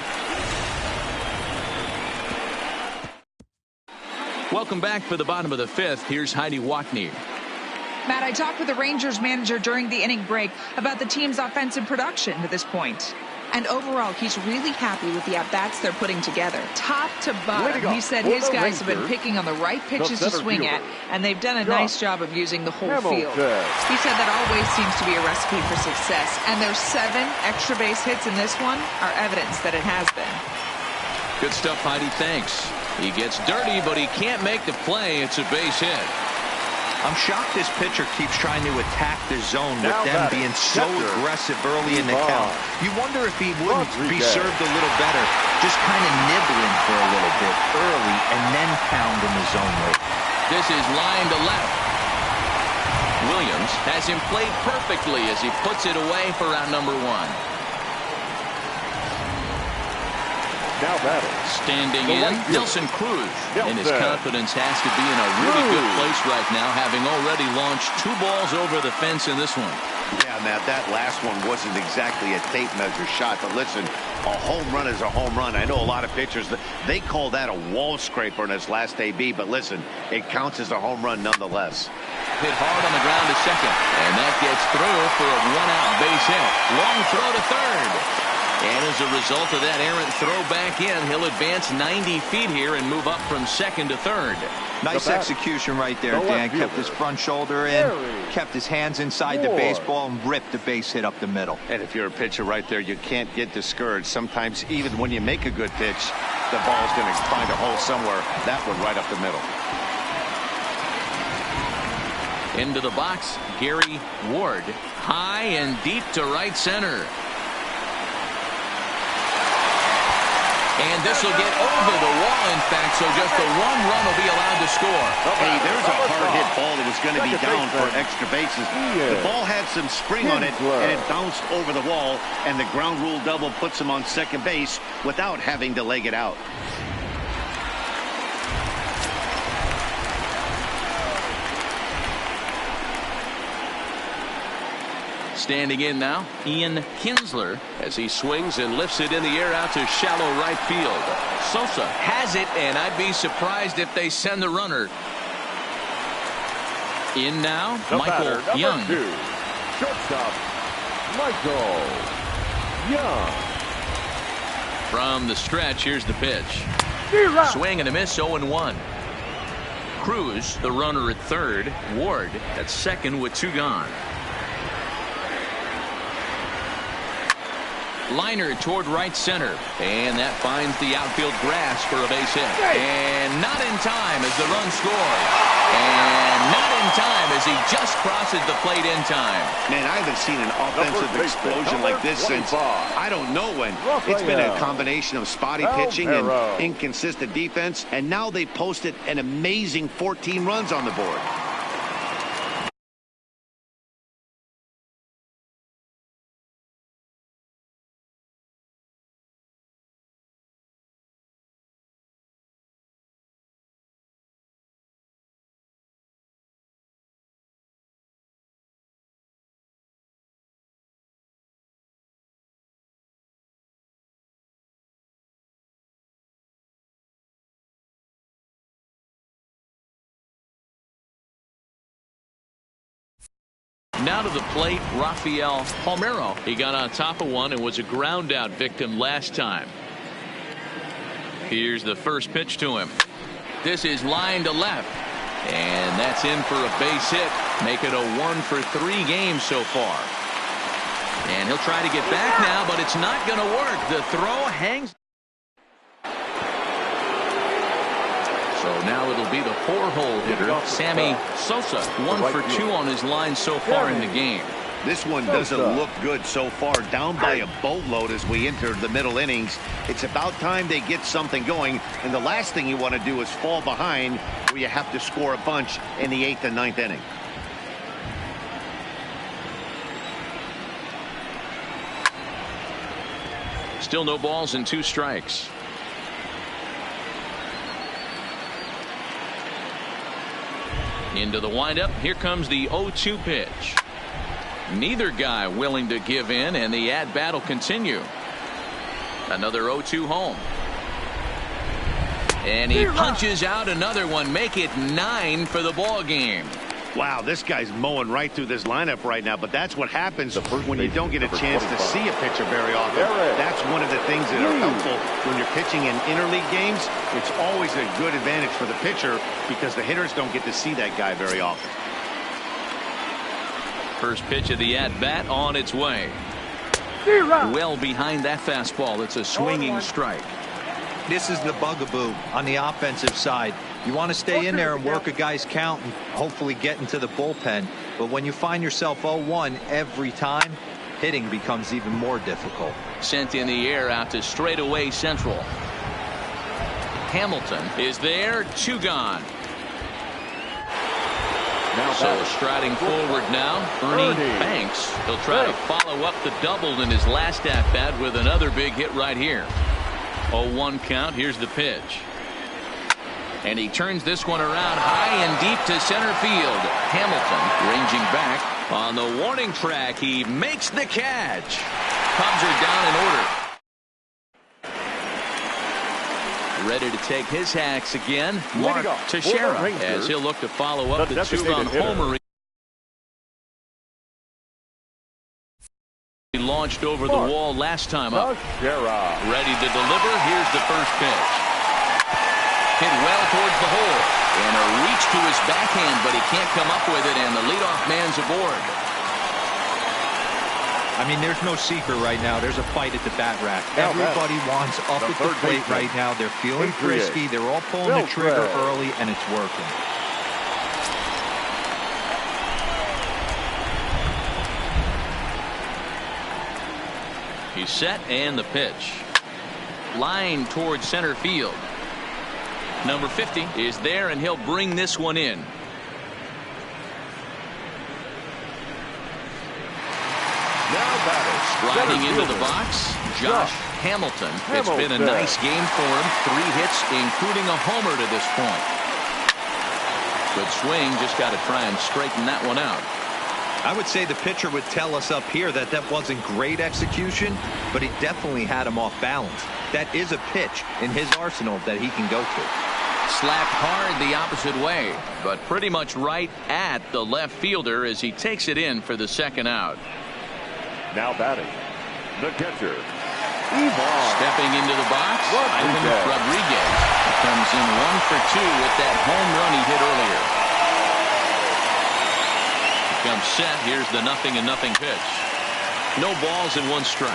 Welcome back for the bottom of the 5th. Here's Heidi Watney.
Matt, I talked with the Rangers manager during the inning break about the team's offensive production to this point. And overall, he's really happy with the at-bats they're putting together. Top to bottom, he said his guys have been picking on the right pitches to swing at, and they've done a nice job of using the whole field. He said that always seems to be a recipe for success, and their 7 extra base hits in this one are evidence that it has been.
Good stuff, Heidi. Thanks. He gets dirty, but he can't make the play. It's a base hit.
I'm shocked this pitcher keeps trying to attack the zone with them being so aggressive early in the count. You wonder if he wouldn't be served a little better, just kind of nibbling for a little bit early and then pound in the zone late.
This is line to left. Williams has him played perfectly as he puts it away for out number 1.
Now batting.
Standing in, Nelson Cruz. And his confidence has to be in a really good place right now, having already launched 2 balls over the fence in this one.
Yeah, Matt, that last one wasn't exactly a tape measure shot, but listen, a home run is a home run. I know a lot of pitchers, they call that a wall scraper in his last AB, but listen, it counts as a home run nonetheless.
Hit hard on the ground to second, and that gets through for a 1-out base hit. Long throw to third. And as a result of that errant throw back in, he'll advance 90 feet here and move up from second to third.
Nice execution right there, Dan. Kept his front shoulder in, kept his hands inside the baseball, and ripped the base hit up the middle.
And if you're a pitcher right there, you can't get discouraged. Sometimes even when you make a good pitch, the ball's going to find a hole somewhere. That one right up the middle.
Into the box, Gary Ward. High and deep to right center. And this will get over the wall, in fact, so just the one run will be allowed to score.
Hey, there's a hard-hit ball that was going to be down for extra bases. The ball had some spring on it, and it bounced over the wall, and the ground rule double puts him on second base without having to leg it out.
Standing in now, Ian Kinsler, as he swings and lifts it in the air out to shallow right field. Sosa has it, and I'd be surprised if they send the runner. In now, Michael Young.
2, shortstop, Michael Young.
From the stretch, here's the pitch. Swing and a miss, 0-1. Cruz, the runner at third. Ward at second with 2 gone. Liner toward right center, and that finds the outfield grass for a base hit. And not in time as the run scores. And not in time as he just crosses the plate in time.
Man, I haven't seen an offensive explosion like this since I don't know when. It's been a combination of spotty pitching and inconsistent defense, and now they posted an amazing 14 runs on the board.
Now to the plate, Rafael Palmeiro. He got on top of one and was a ground out victim last time. Here's the first pitch to him. This is line to left. And that's in for a base hit. Make it a 1-for-3 game so far. And he'll try to get back now, but it's not going to work. The throw hangs. So now it'll be the 4-hole hitter, Sammy Sosa. 1 for 2 on his line so far in the game.
This one doesn't look good so far. Down by a boatload as we enter the middle innings. It's about time they get something going. And the last thing you want to do is fall behind where you have to score a bunch in the 8th and 9th inning.
Still no balls and 2 strikes. Into the windup. Here comes the 0-2 pitch. Neither guy willing to give in, and the at-bat will continue. Another 0-2 home. And he punches out another one. Make it 9 for the ball game.
Wow, this guy's mowing right through this lineup right now, but that's what happens when you don't get a chance to see a pitcher very often. That's one of the things that are helpful when you're pitching in interleague games. It's always a good advantage for the pitcher because the hitters don't get to see that guy very often.
First pitch of the at-bat on its way. Well behind that fastball. It's a swinging strike.
This is the bugaboo on the offensive side. You want to stay in there and work a guy's count and hopefully get into the bullpen. But when you find yourself 0-1 every time, hitting becomes even more difficult.
Sent in the air out to straightaway central. Hamilton is there. 2 gone. So striding forward now, Ernie Banks. He'll try to follow up the double in his last at-bat with another big hit right here. 0-1 count. Here's the pitch. And he turns this one around high and deep to center field. Hamilton ranging back on the warning track. He makes the catch. Cubs are down in order. Ready to take his hacks again. Mark Teixeira as he'll look to follow up the 2-run homer launched over the wall last time up. Ready to deliver. Here's the first pitch. Hit well towards the hole. And a reach to his backhand, but he can't come up with it, and the leadoff man's aboard.
I mean, there's no secret right now. There's a fight at the bat rack. Everybody wants up at the plate right now. They're feeling frisky. They're all pulling the trigger early, and it's working.
He's set, and the pitch. Line towards center field. Number 50 is there, and he'll bring this one in. Riding into the box, Josh Hamilton. It's been a nice game for him. 3 hits, including a homer to this point. Good swing, just got to try and straighten that one out.
I would say the pitcher would tell us up here that that wasn't great execution, but he definitely had him off balance. That is a pitch in his arsenal that he can go to.
Slapped hard the opposite way, but pretty much right at the left fielder as he takes it in for the second out.
Now batting, the catcher,
Stepping into the box, Ivan Rodriguez comes in 1 for 2 with that home run he hit earlier. Comes set. Here's the 0-0 pitch. No balls and 1 strike.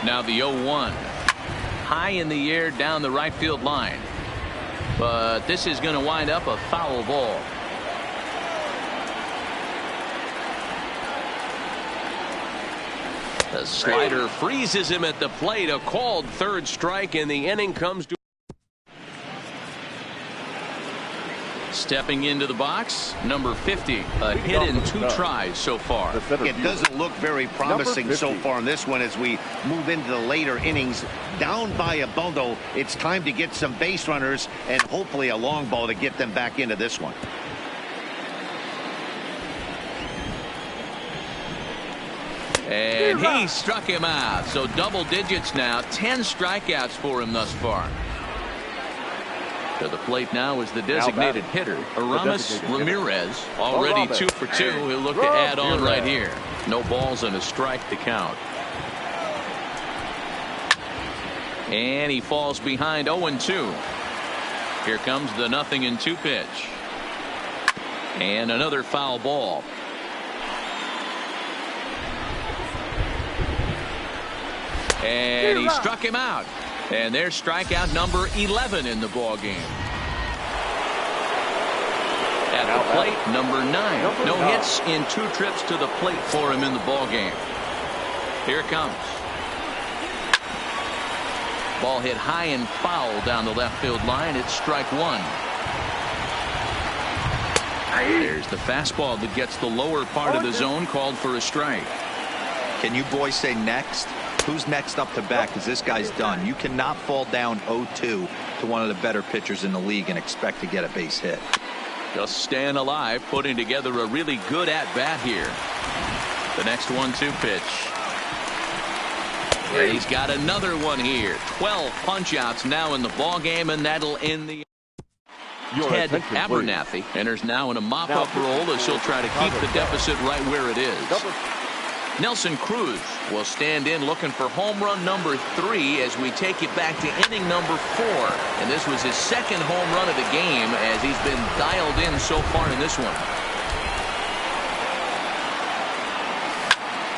Now the 0-1. High in the air down the right field line. But this is going to wind up a foul ball. The slider freezes him at the plate. A called 3rd strike, and the inning comes to. Stepping into the box, number 50. A hit in 2 tries so far.
It doesn't look very promising so far in this one as we move into the later innings. Down by a bundle, it's time to get some base runners and hopefully a long ball to get them back into this one.
And he struck him out. So double digits now. 10 strikeouts for him thus far. To the plate now is the designated hitter, Aramis Ramirez. Already 2 for 2. He'll look to add on right here. No balls and a strike to count. And he falls behind 0-2. Here comes the 0-2 pitch. And another foul ball. And he struck him out. And there's strikeout number 11 in the ball game. At the plate, number 9. No hits in 2 trips to the plate for him in the ball game. Here it comes. Ball hit high and foul down the left field line. It's strike 1. There's the fastball that gets the lower part of the zone, called for a strike.
Can you boys say next? Who's next up to bat? Because this guy's done. You cannot fall down 0-2 to one of the better pitchers in the league and expect to get a base hit.
Just staying alive, putting together a really good at-bat here. The next 1-2 pitch. And he's got another one here. 12 punch-outs now in the ball game, and that'll end the. Ted Abernathy enters now in a mop-up role as he'll try to keep the deficit right where it is. Nelson Cruz will stand in looking for home run number 3 as we take it back to inning number 4. And this was his 2nd home run of the game as he's been dialed in so far in this one.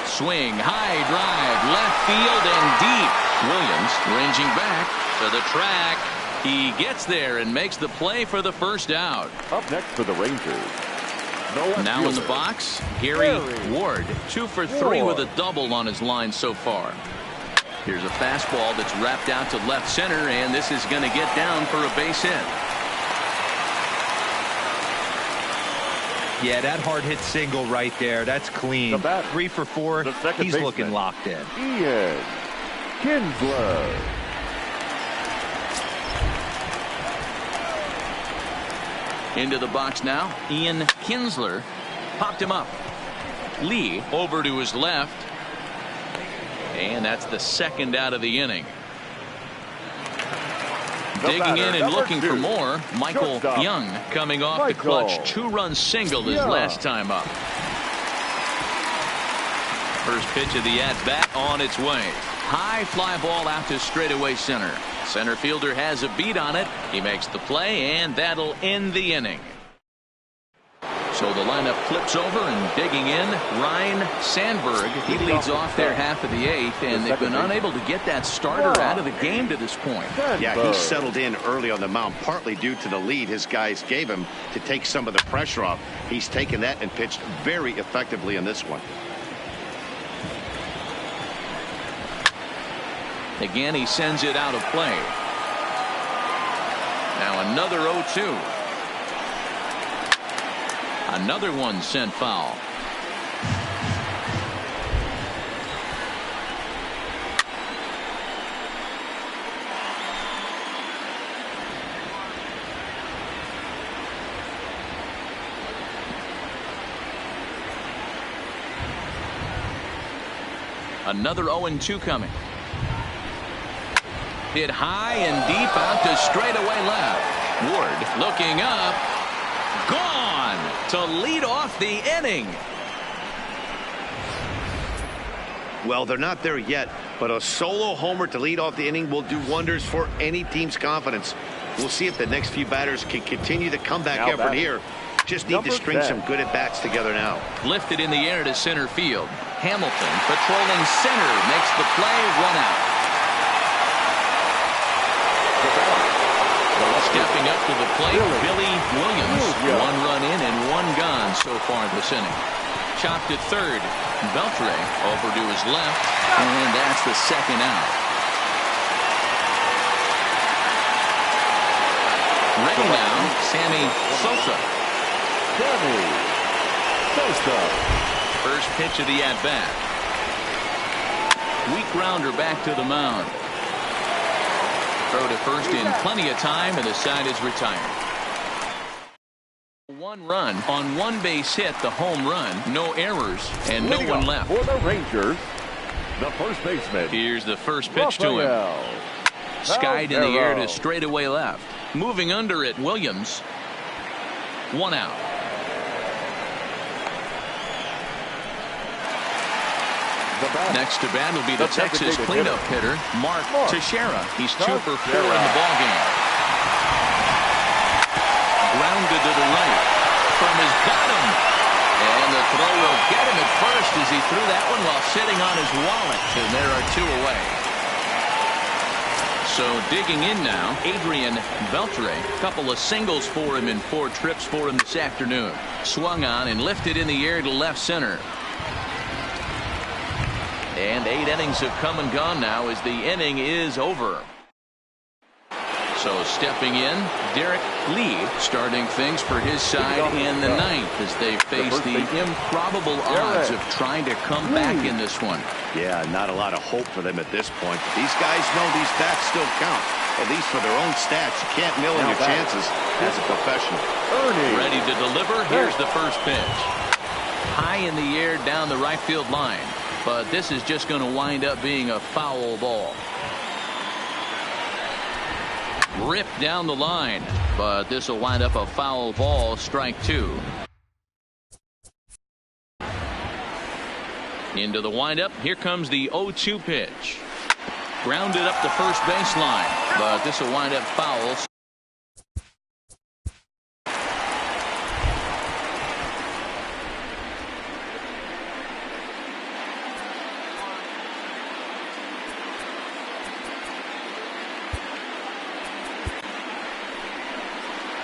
Swing, high drive, left field and deep. Williams ranging back to the track. He gets there and makes the play for the first out.
Up next for the Rangers.
Now in the box, Gary Ward. 2 for 3 with a double on his line so far. Here's a fastball that's wrapped out to left center, and this is going to get down for a base hit.
Yeah, that hard hit single right there. That's clean. 3 for 4. He's looking locked in.
Ian Kinsler.
Into the box now, Ian Kinsler popped him up. Lee over to his left. And that's the 2nd out of the inning. Digging in and looking for more, Michael Young coming off the clutch 2-run single his last time up. First pitch of the at-bat on its way. High fly ball out to straightaway center. Center fielder has a beat on it. He makes the play, and that'll end the inning. So the lineup flips over, and digging in, Ryan Sandberg. He leads off their half of the 8th, and they've been unable to get that starter out of the game to this point.
Yeah, he settled in early on the mound, partly due to the lead his guys gave him to take some of the pressure off. He's taken that and pitched very effectively in this one.
Again, he sends it out of play. Now another 0-2. Another one sent foul. Another 0-2 coming. Hit high and deep out to straightaway left. Ward looking up. Gone to lead off the inning.
Well, they're not there yet, but a solo homer to lead off the inning will do wonders for any team's confidence. We'll see if the next few batters can continue the comeback effort here. Just need to string some good at-bats together now.
Lifted in the air to center field. Hamilton patrolling center makes the play, 1 out. Stepping up to the plate, Billy Williams. 1 run in and 1 gone so far this inning. Chopped at third. Beltre over to his left, and that's the 2nd out. Ready now, Sammy Sosa. First pitch of the at-bat. Weak grounder back to the mound. Throw to first in plenty of time, and the side is retired. 1 run on 1 base hit, the home run, no errors, and no one left.
For the Rangers, the first baseman.
Here's the first pitch to him. Skied in the air to straightaway left. Moving under it, Williams. 1 out. Next to bat will be the Texas cleanup hitter, Mark Teixeira. He's 2 for 4 in the ballgame. Grounded to the right from his bottom. And the throw will get him at first as he threw that one while sitting on his wallet. And there are 2 away. So digging in now, Adrian Beltre. A couple of singles for him in 4 trips for him this afternoon. Swung on and lifted in the air to left center. And 8 innings have come and gone now as the inning is over. So stepping in, Derek Lee starting things for his side in the 9th as they face the improbable odds of trying to come back in this one.
Yeah, not a lot of hope for them at this point. These guys know these bats still count, at least for their own stats. You can't mill in your chances as a professional.
Ready to deliver. Here's the first pitch. High in the air down the right field line. But this is just going to wind up being a foul ball. Ripped down the line, but this will wind up a foul ball, strike 2. Into the windup, here comes the 0-2 pitch. Grounded up the first baseline, but this will wind up foul.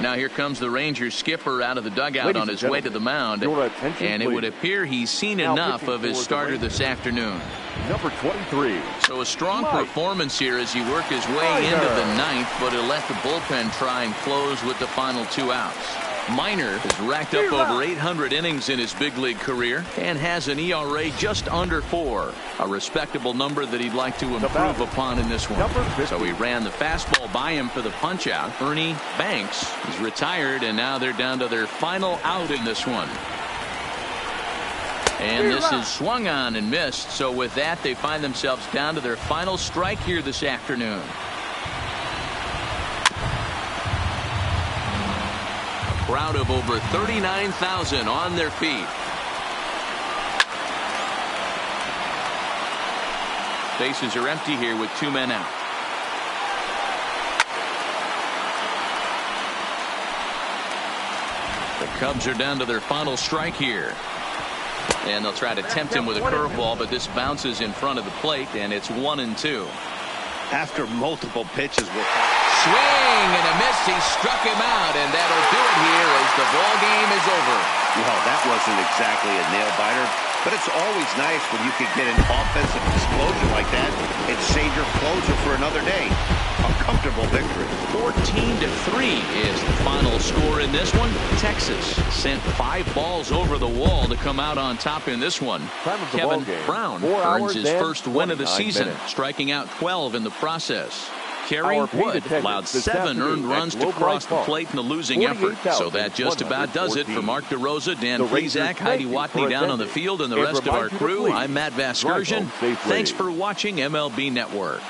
Now here comes the Rangers skipper out of the dugout on his way to the mound, and it would appear he's seen enough of his starter this afternoon.
Number 23.
So a strong performance here as he worked his way into the 9th, but he'll let the bullpen try and close with the final 2 outs. Minor has racked up over 800 innings in his big league career and has an ERA just under 4, a respectable number that he'd like to improve upon in this one. So he ran the fastball by him for the punch out. Ernie Banks is retired, and now they're down to their final out in this one. And this is swung on and missed. So with that, they find themselves down to their final strike here this afternoon. crowd of over 39,000 on their feet. Bases are empty here with 2 men out. The Cubs are down to their final strike here. And they'll try to tempt him with a curveball, but this bounces in front of the plate, and it's 1-2.
After multiple pitches were
swing and a miss, he struck him out, and that'll do it here as the ball game is over.
Well, that wasn't exactly a nail-biter, but it's always nice when you can get an offensive explosion like that and save your closer for another day. A comfortable victory.
14-3 is the final score in this one. Texas sent 5 balls over the wall to come out on top in this one. Kevin Brown earns his first win of the season, striking out 12 in the process. Kerry Wood allowed 7 earned runs to cross the plate in the losing effort. So that just about does it for Mark DeRosa, Dan Plesac, Heidi Watney down on the field, and the rest of our crew. I'm Matt Vasgersian. Thanks for watching MLB Network.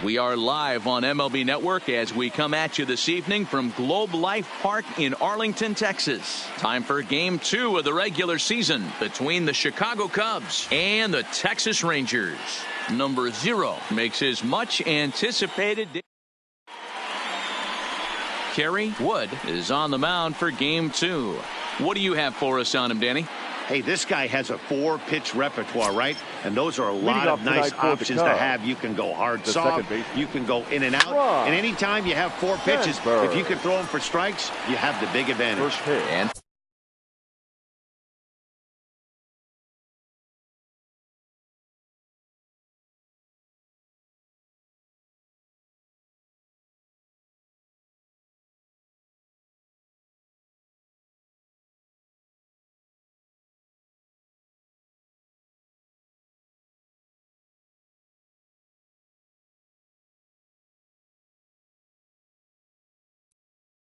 We are live on MLB Network as we come at you this evening from Globe Life Park in Arlington, Texas. Time for Game 2 of the regular season between the Chicago Cubs and the Texas Rangers. Number 0 makes his much anticipated carry. Wood is on the mound for game 2. What do you have for us on him, Danny?
Hey, this guy has a 4-pitch repertoire, right? And those are a lot of nice options to have. You can go hard, soft. You can go in and out. And anytime you have 4 pitches, if you can throw them for strikes, you have the big advantage.
And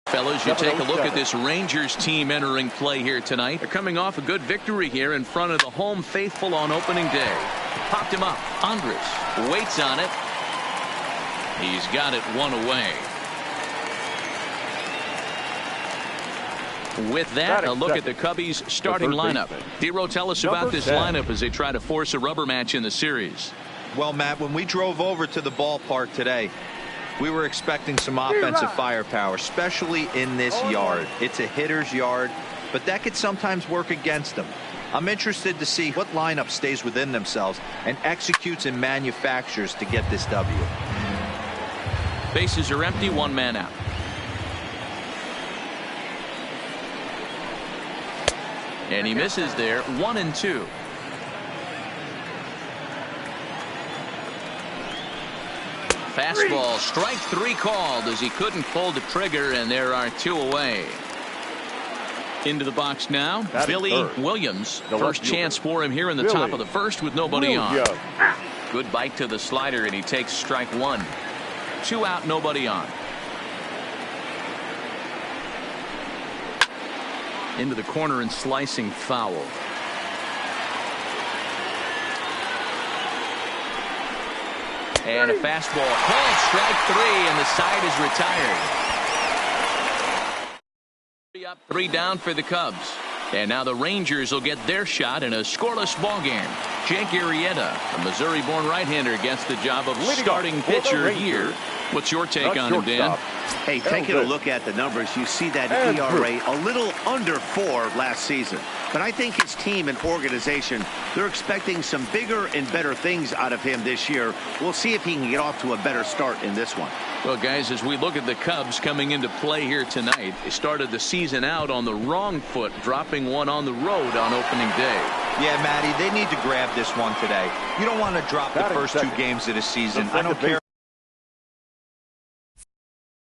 fellas, you take a look at this Rangers team entering play here tonight. They're coming off a good victory here in front of the home faithful on opening day. Popped him up. Andres waits on it. He's got it 1 away. With that, a look at the Cubbies starting lineup. Dero, tell us about this lineup as they try to force a rubber match in the series.
Well, Matt, when we drove over to the ballpark today, we were expecting some offensive firepower, especially in this yard. It's a hitter's yard, but that could sometimes work against them. I'm interested to see what lineup stays within themselves and executes and manufactures to get this W.
Bases are empty, 1 man out. And he misses there, 1-2. Fastball, strike 3 called as he couldn't pull the trigger, and there are 2 away. Into the box now, Billy Williams. First chance for him here in the top of the first with nobody on. Good bite to the slider, and he takes strike 1. 2 out, nobody on. Into the corner and slicing foul. And a fastball called strike 3, and the side is retired. 3 up, 3 down for the Cubs. And now the Rangers will get their shot in a scoreless ball game. Jake Arrieta, a Missouri-born right-hander, gets the job of starting pitcher here. What's your take on him, Dan?
Hey, taking a look at the numbers, you see that ERA a little under 4 last season. But I think his team and organization, they're expecting some bigger and better things out of him this year. We'll see if he can get off to a better start in this one.
Well, guys, as we look at the Cubs coming into play here tonight, they started the season out on the wrong foot, dropping 1 on the road on opening day.
Yeah, Matty, they need to grab this one today. You don't want to drop the first 2 games of the season. I don't care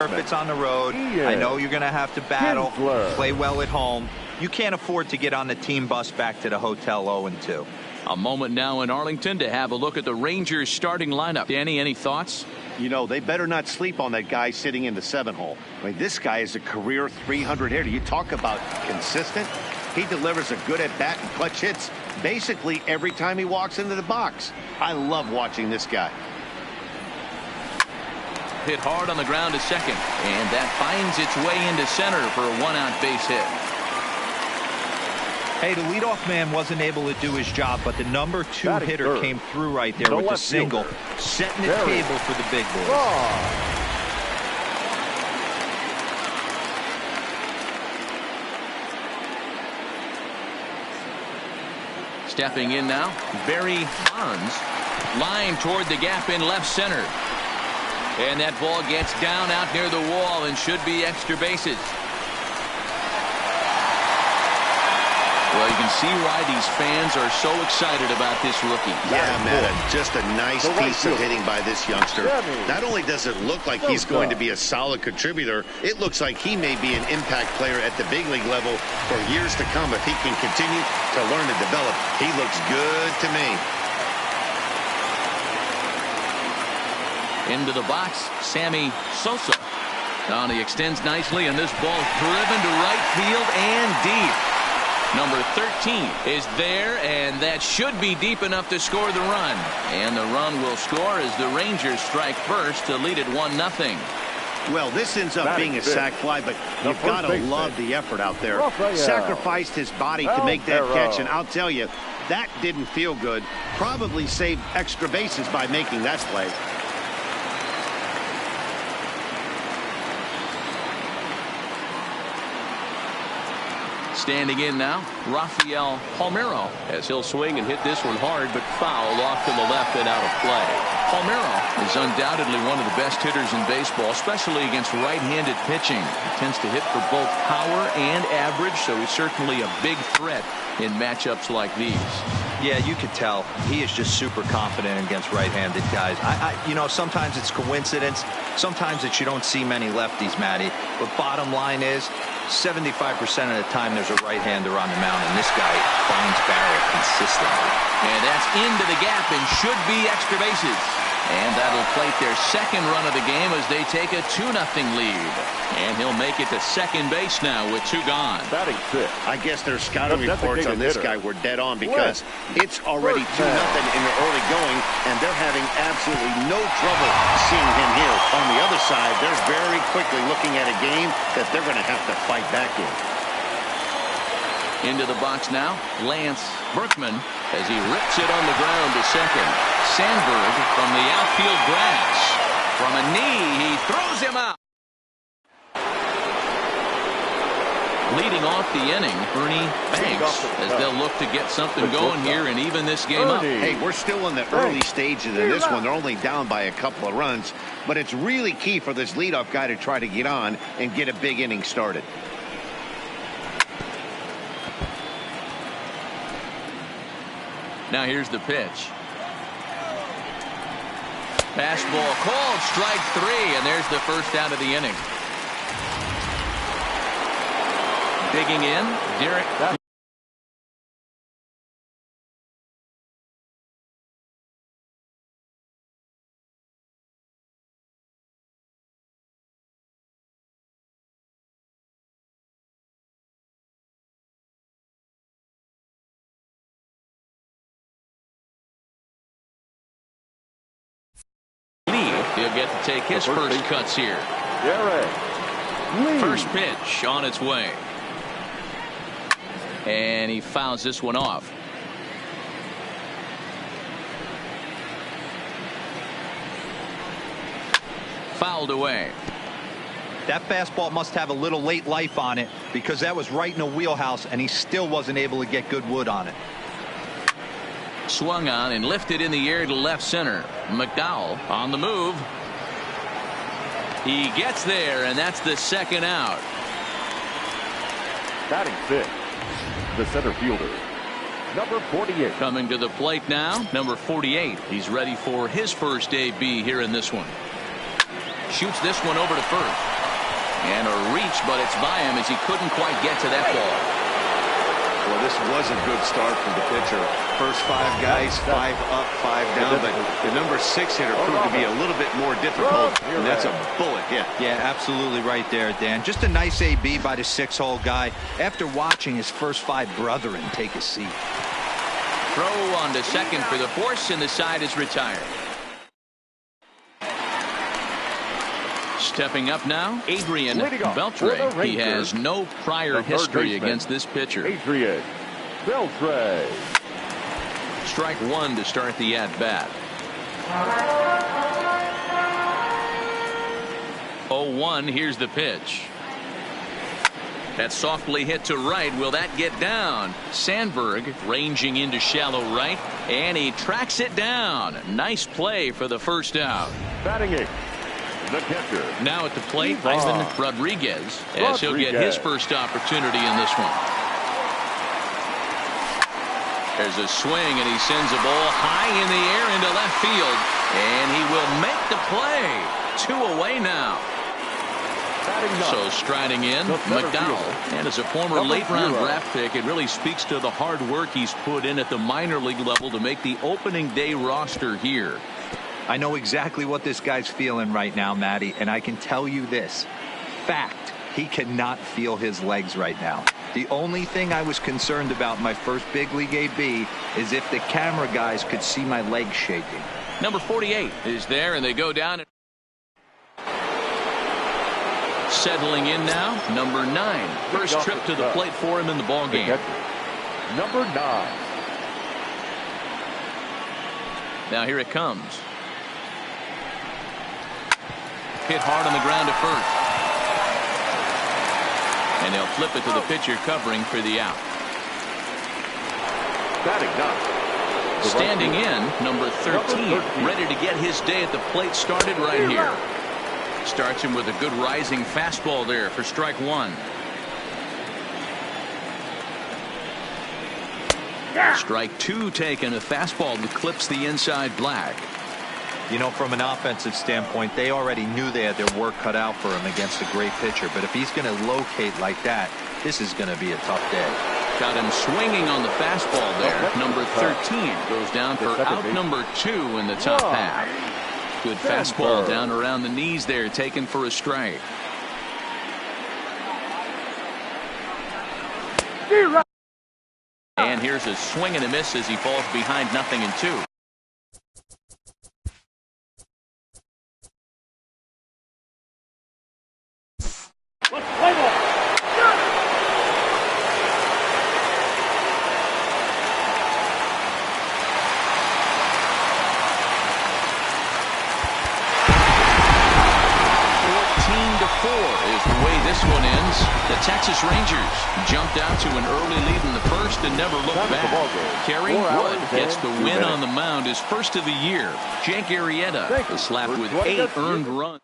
if it's on the road. I know you're going to have to battle, play well at home. You can't afford to get on the team bus back to the hotel 0-2.
A moment now in Arlington to have a look at the Rangers starting lineup. Danny, any thoughts?
You know, they better not sleep on that guy sitting in the 7-hole. I mean, this guy is a career 300 hitter. You talk about consistent. He delivers a good at-bat and clutch hits basically every time he walks into the box. I love watching this guy.
Hit hard on the ground to second, and that finds its way into center for a 1-out base hit.
Hey, the leadoff man wasn't able to do his job, but the number 2 hitter came through right there with the single, setting the table for the big boys.
Stepping in now, Barry Bonds, line toward the gap in left center. And that ball gets down out near the wall and should be extra bases. Well, you can see why these fans are so excited about this rookie.
Yeah, man, just a nice piece of hitting by this youngster. Not only does it look like he's going to be a solid contributor, it looks like he may be an impact player at the big league level for years to come if he can continue to learn and develop. He looks good to me.
Into the box, Sammy Sosa. Now he extends nicely, and this ball driven to right field and deep. Number 13 is there, and that should be deep enough to score the run. And the run will score as the Rangers strike first to lead it 1-0.
Well, this ends up being a sac fly, but you've got to love the effort out there. Sacrificed his body to make that catch, and I'll tell you, that didn't feel good. Probably saved extra bases by making that play.
Standing in now, Rafael Palmeiro,
as he'll swing and hit this one hard, but foul off to the left and out of play.
Palmeiro is undoubtedly one of the best hitters in baseball, especially against right-handed pitching. He tends to hit for both power and average, so he's certainly a big threat in matchups like these.
Yeah, you could tell he is just super confident against right-handed guys. You know, sometimes it's coincidence. Sometimes it's you don't see many lefties, Matty. But bottom line is, 75% of the time there's a right-hander on the mound, and this guy finds barrel consistently.
And that's into the gap and should be extra bases. And that'll plate their second run of the game as they take a 2-0 lead. And he'll make it to second base now with 2 gone.
Batting fifth.
I guess their scouting reports on this guy were dead on because it's already 2-0 in the early going, and they're having absolutely no trouble seeing him here. On the other side, they're very quickly looking at a game that they're going to have to fight back in.
Into the box now, Lance Berkman as he rips it on the ground to second. Sandberg from the outfield grass. From a knee, he throws him out. Leading off the inning, Ernie Banks, as they'll look to get something going here and even this game up.
Hey, we're still in the early stages of this one. They're only down by a couple of runs, but it's really key for this leadoff guy to try to get on and get a big inning started.
Now here's the pitch. Fastball called, strike 3, and there's the first out of the inning. Digging in, Derek. He'll get to take his first cuts here. First pitch on its way. And he fouls this one off. Fouled away.
That fastball must have a little late life on it because that was right in the wheelhouse and he still wasn't able to get good wood on it.
Swung on and lifted in the air to left center. McDowell on the move. He gets there, and that's the second out.
Batting fifth, the center fielder, number 48.
Coming to the plate now, number 48. He's ready for his first AB here in this one. Shoots this one over to first. And a reach, but it's by him as he couldn't quite get to that ball.
Well, this was a good start for the pitcher. First 5 guys, 5 up, 5 down, but the number 6 hitter proved to be a little bit more difficult, and that's a bullet hit.
Yeah, absolutely right there, Dan. Just a nice AB by the 6-hole guy after watching his first 5 brethren take a seat.
Throw on to second for the force, and the side is retired. Stepping up now, Adrian Beltre. He has no prior history against this pitcher.
Adrian Beltre.
Strike 1 to start the at-bat. 0-1, here's the pitch. That's softly hit to right. Will that get down? Sandberg ranging into shallow right, and he tracks it down. Nice play for the first out.
Batting 8. The catcher.
Now at the plate, Ivan Rodriguez, as he'll get his first opportunity in this one. There's a swing, and he sends a ball high in the air into left field, and he will make the play. 2 away now. So striding in, McDowell. And as a former late-round draft pick, it really speaks to the hard work he's put in at the minor league level to make the opening day roster here.
I know exactly what this guy's feeling right now, Matty, and I can tell you this. Fact, he cannot feel his legs right now. The only thing I was concerned about my first big league AB is if the camera guys could see my legs shaking.
Number 48 is there, and they go down. Settling in now, number 9. First trip to the plate for him in the ball game.
Number 9.
Now here it comes. Hit hard on the ground at first. And they'll flip it to the pitcher covering for the out.
Batting ninth.
Standing in, number 13, ready to get his day at the plate started right here. Starts him with a good rising fastball there for strike one. Strike two taken, a fastball that clips the inside black.
You know, from an offensive standpoint, they already knew they had their work cut out for him against a great pitcher. But if he's going to locate like that, this is going to be a tough day.
Got him swinging on the fastball there. Number 13 goes down for out number 2 in the top half. Good fastball down around the knees there, taken for a strike. And here's a swing and a miss as he falls behind 0-2. Is the way this one ends. The Texas Rangers jumped out to an early lead in the first and never looked back. Kerry Wood gets the win on the mound, his first of the year. Jake Arrieta is slapped with 8 earned runs.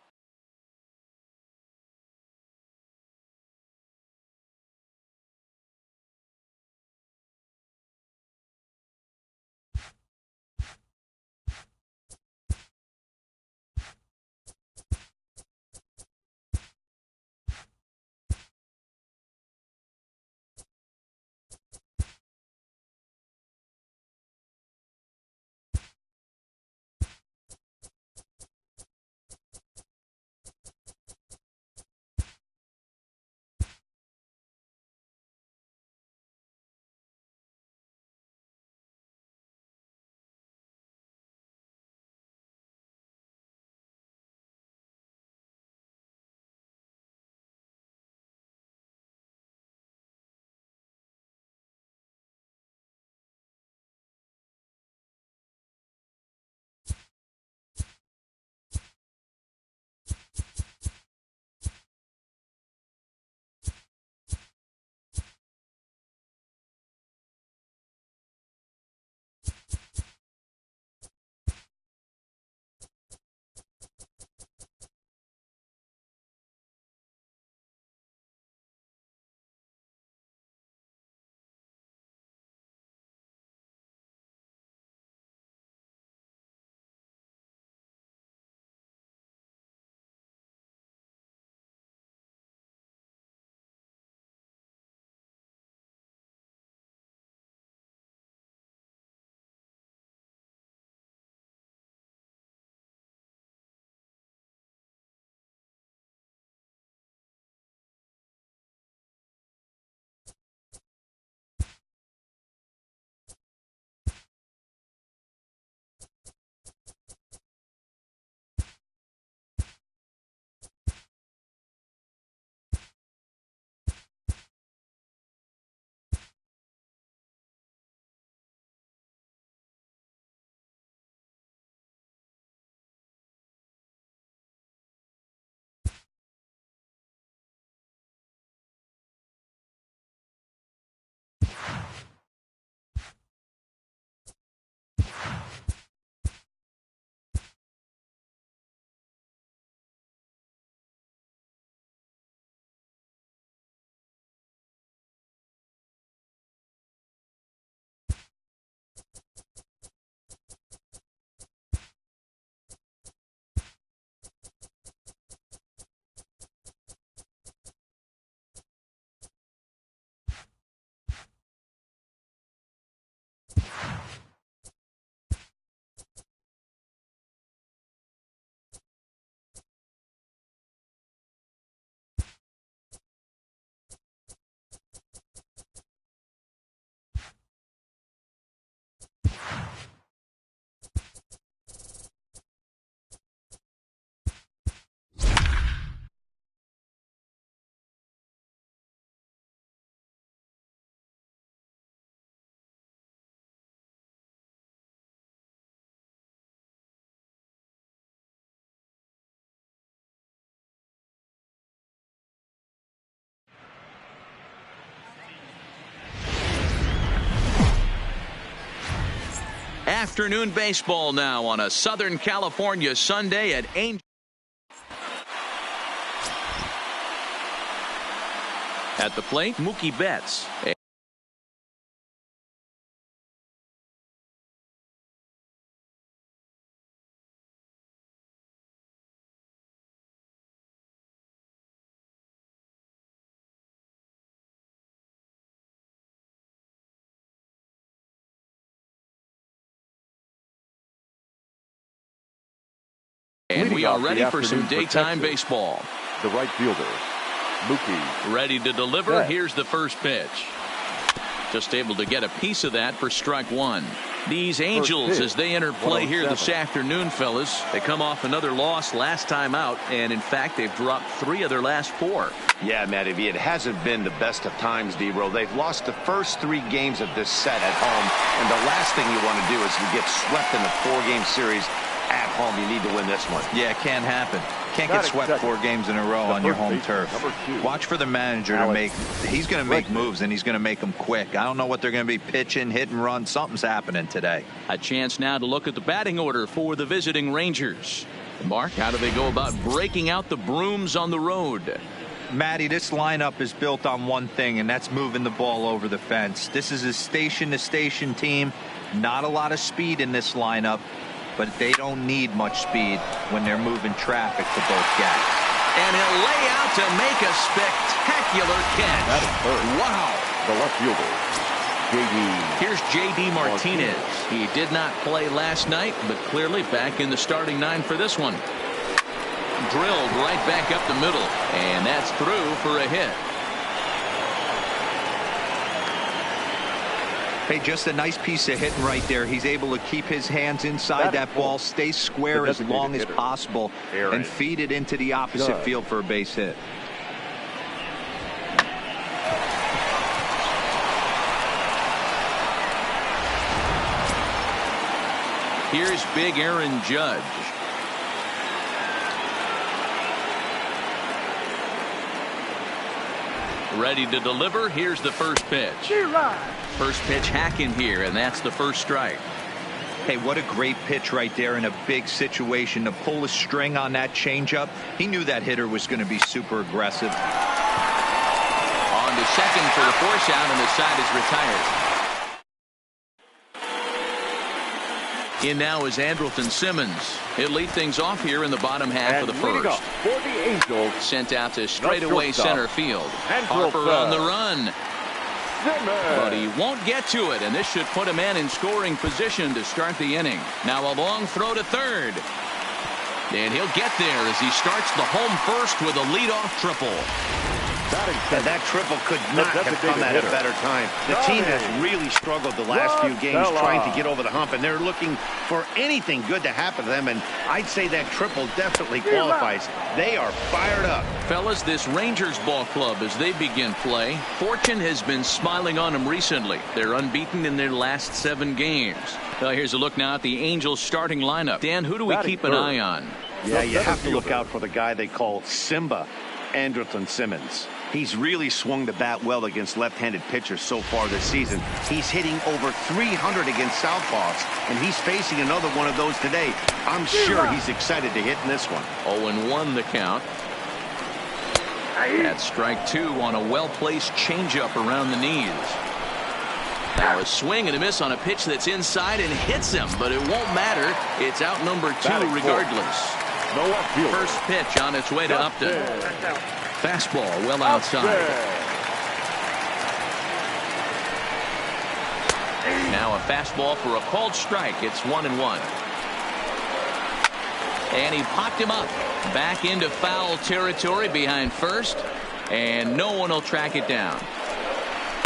Afternoon baseball now on a Southern California Sunday at Angel. At the plate, Mookie Betts. And we are ready for some daytime baseball.
The right fielder, Mookie.
Ready to deliver.
Yeah.
Here's the first pitch. Just able to get a piece of that for strike one. These Angels, as they enter play here this afternoon, fellas, they come off another loss last time out, and in fact, they've dropped 3 of their last 4.
Yeah, Matty V, it hasn't been the best of times, D-Row. They've lost the first 3 games of this set at home, and the last thing you want to do is to get swept in a 4-game series at home. You need to win this one.
Yeah, it can't happen. Can't get swept 4 games in a row on your home turf. Watch for the manager to make. He's going to make moves, and he's going to make them quick. I don't know what they're going to be pitching, hit and run. Something's happening today.
A chance now to look at the batting order for the visiting Rangers. Mark, how do they go about breaking out the brooms on the road?
Matty, this lineup is built on one thing, and that's moving the ball over the fence. This is a station-to-station team. Not a lot of speed in this lineup, but they don't need much speed when they're moving traffic to both gaps.
And he'll lay out to make a spectacular catch.
That is third.
Wow.
The left fielder, J.D.
Here's J.D. Martinez. He did not play last night, but clearly back in the starting 9 for this one. Drilled right back up the middle, and that's through for a hit.
Hey, just a nice piece of hitting right there. He's able to keep his hands inside that ball, stay square as long as possible, and feed it into the opposite field for a base hit.
Here's big Aaron Judge. Ready to deliver. Here's the first pitch. First pitch hacking here, and that's the first strike.
Hey, what a great pitch right there in a big situation to pull a string on that changeup. He knew that hitter was going to be super aggressive.
On to second for the force out, and the side is retired. In now is Andrelton Simmons. He'll lead things off here in the bottom half of the first.
For the Angels,
sent out to straightaway center field. Harper on the run. But he won't get to it, and this should put a man in scoring position to start the inning. Now a long throw to third. And he'll get there as he starts the home first with a leadoff triple.
And that triple could not have come at a better time. The team has really struggled the last few games trying to get over the hump, and they're looking for anything good to happen to them, and I'd say that triple definitely qualifies. They are fired up.
Fellas, this Rangers ball club, as they begin play, fortune has been smiling on them recently. They're unbeaten in their last 7 games. Well, here's a look now at the Angels starting lineup. Dan, who do we keep an eye on?
Yeah, you have to look out for the guy they call Simba, Andrelton Simmons. He's really swung the bat well against left-handed pitchers so far this season. He's hitting over 300 against southpaws, and he's facing another one of those today. I'm sure he's excited to hit in this one.
0-1 the count. That's strike 2 on a well-placed changeup around the knees. Now a swing and a miss on a pitch that's inside and hits him, but it won't matter. It's out number 2 regardless. First pitch on its way to Upton. Fastball well outside. Now a fastball for a called strike. It's 1-1. And he popped him up. Back into foul territory behind first. And no one will track it down.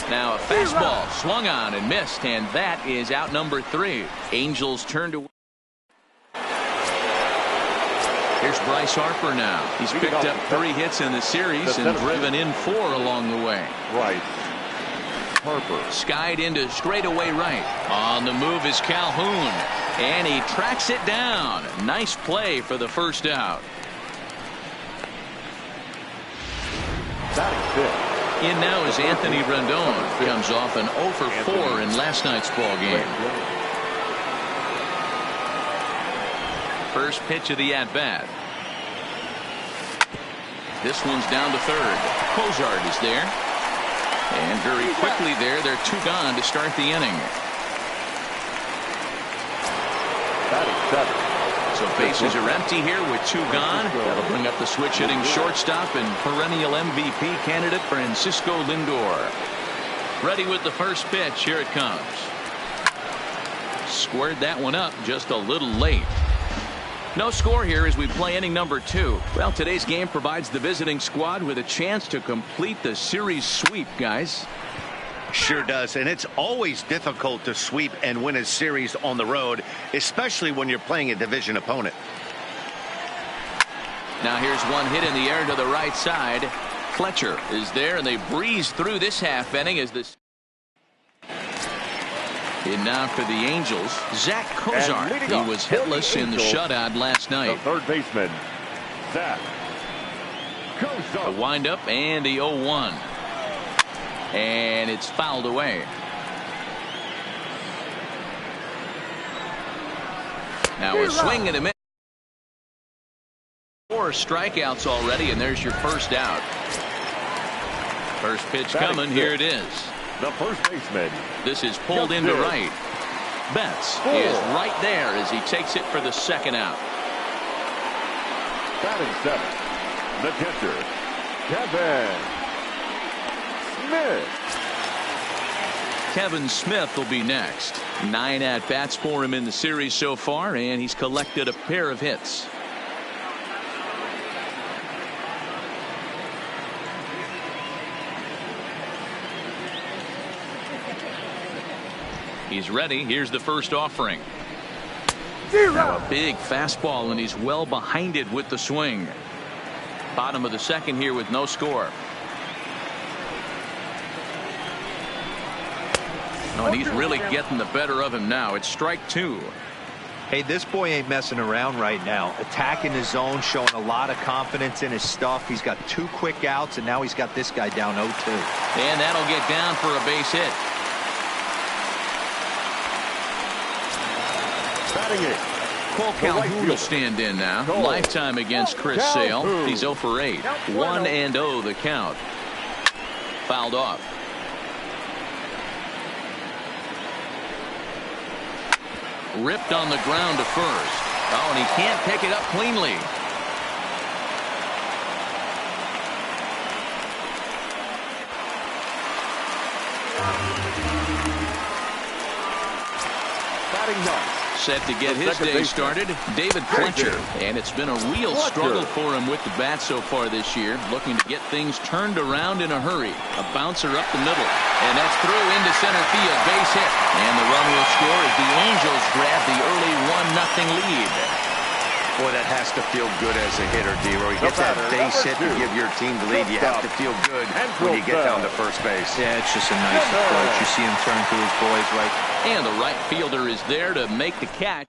Now a fastball swung on and missed. And that is out number 3. Angels turn to. Here's Bryce Harper now. He's picked up 3 hits in the series and driven in 4 along the way.
Right. Harper.
Skied into straightaway right. On the move is Calhoun. And he tracks it down. Nice play for the first out. In now is Anthony Rendon. Comes off an 0 for 4 in last night's ball game. first pitch of the at-bat. This one's down to third. Cozart is there. And very quickly they're 2 gone to start the inning. So bases are empty here with 2 gone. That'll bring up the switch hitting shortstop and perennial MVP candidate Francisco Lindor. Ready with the first pitch. Here it comes. Squared that one up just a little late. No score here as we play inning number 2. Well, today's game provides the visiting squad with a chance to complete the series sweep, guys.
Sure does, and it's always difficult to sweep and win a series on the road, especially when you're playing a division opponent.
Now here's one hit in the air to the right side. Fletcher is there, and they breeze through this half inning as this. And now for the Angels, Zach Cozart. He was hitless in the shutout last night.
The third baseman, Zach Cozart.
A windup and the 0-1. And it's fouled away. Now a swing and a miss. 4 strikeouts already, and there's your first out. First pitch coming. Here it is.
The first baseman.
This is pulled into right. Betts is right there as he takes it for the second out.
Batting 7th, the catcher, Kevin Smith.
Kevin Smith will be next. 9 at-bats for him in the series so far, and he's collected a pair of hits. He's ready. Here's the first offering. Now a big fastball, and he's well behind it with the swing. Bottom of the second here with no score. Oh, and he's really getting the better of him now. It's strike 2.
Hey, this boy ain't messing around right now. Attacking his zone, showing a lot of confidence in his stuff. He's got 2 quick outs, and now he's got this guy down 0-2.
And that'll get down for a base hit.
Batting it.
Cole Calhoun will stand in now. Lifetime against Chris Sale. He's 0 for 8. 1-0 the count. Fouled off. Ripped on the ground to first. Oh, and he can't pick it up cleanly.
Batting 9.
Set to get his day started, David Fletcher. And it's been a real struggle for him with the bat so far this year. Looking to get things turned around in a hurry. A bouncer up the middle. And that's through into center field. Base hit. And the run will score as the Angels grab the early 1-0 lead.
Boy, that has to feel good as a hitter, D-Roy. You get that base hit to give your team the lead. You have to feel good when you get down to first base.
Yeah, it's just a nice approach. You see him turn to his boys right.
And the right fielder is there to make the catch.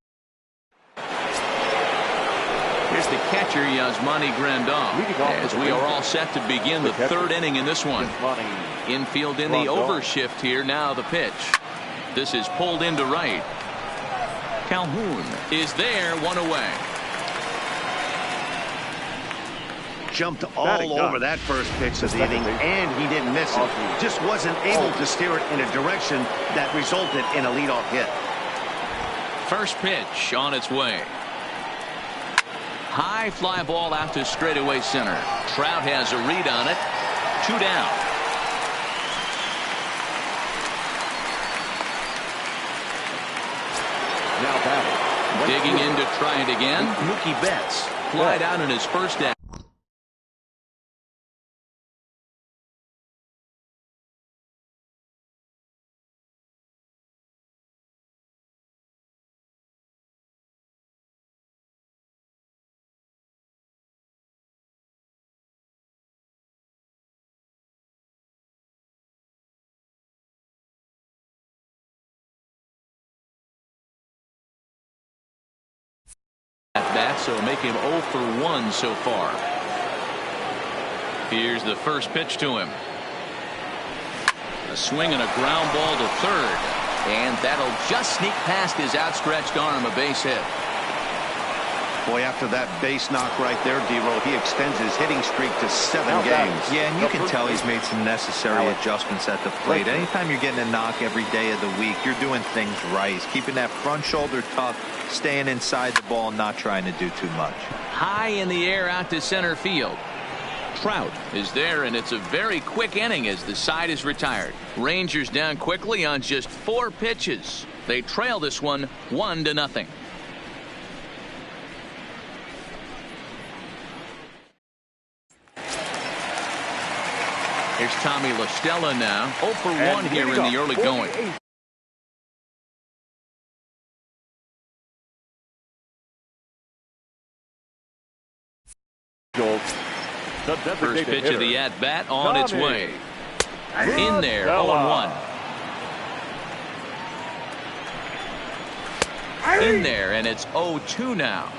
Here's the catcher, Yasmani Grandal, as we are all set to begin the 3rd inning in this one. Infield in the overshift here. Now the pitch. This is pulled into right. Calhoun is there, 1 away.
Jumped all over that first pitch of the inning, and he didn't miss it. Just wasn't able to steer it in a direction that resulted in a leadoff hit.
First pitch on its way. High fly ball out to straightaway center. Trout has a read on it. 2 down.
Now batting.
Digging in to try it again. Mookie Betts flied out in his first at. That, so make him 0 for 1 so far. Here's the first pitch to him. A swing and a ground ball to third. And that'll just sneak past his outstretched arm, a base hit.
Boy, after that base knock right there, D-Roll, he extends his hitting streak to 7 games.
Yeah, and you can tell he's made some necessary adjustments at the plate. Anytime you're getting a knock every day of the week, you're doing things right. He's keeping that front shoulder tough, staying inside the ball, and not trying to do too much.
High in the air out to center field. Trout is there, and it's a very quick inning as the side is retired. Rangers down quickly on just 4 pitches. They trail this one 1-0. Here's Tommy La Stella now. 0 for 1 here in the early going. First pitch of the at-bat on its way. In there, 0-1. In there, and it's 0-2 now.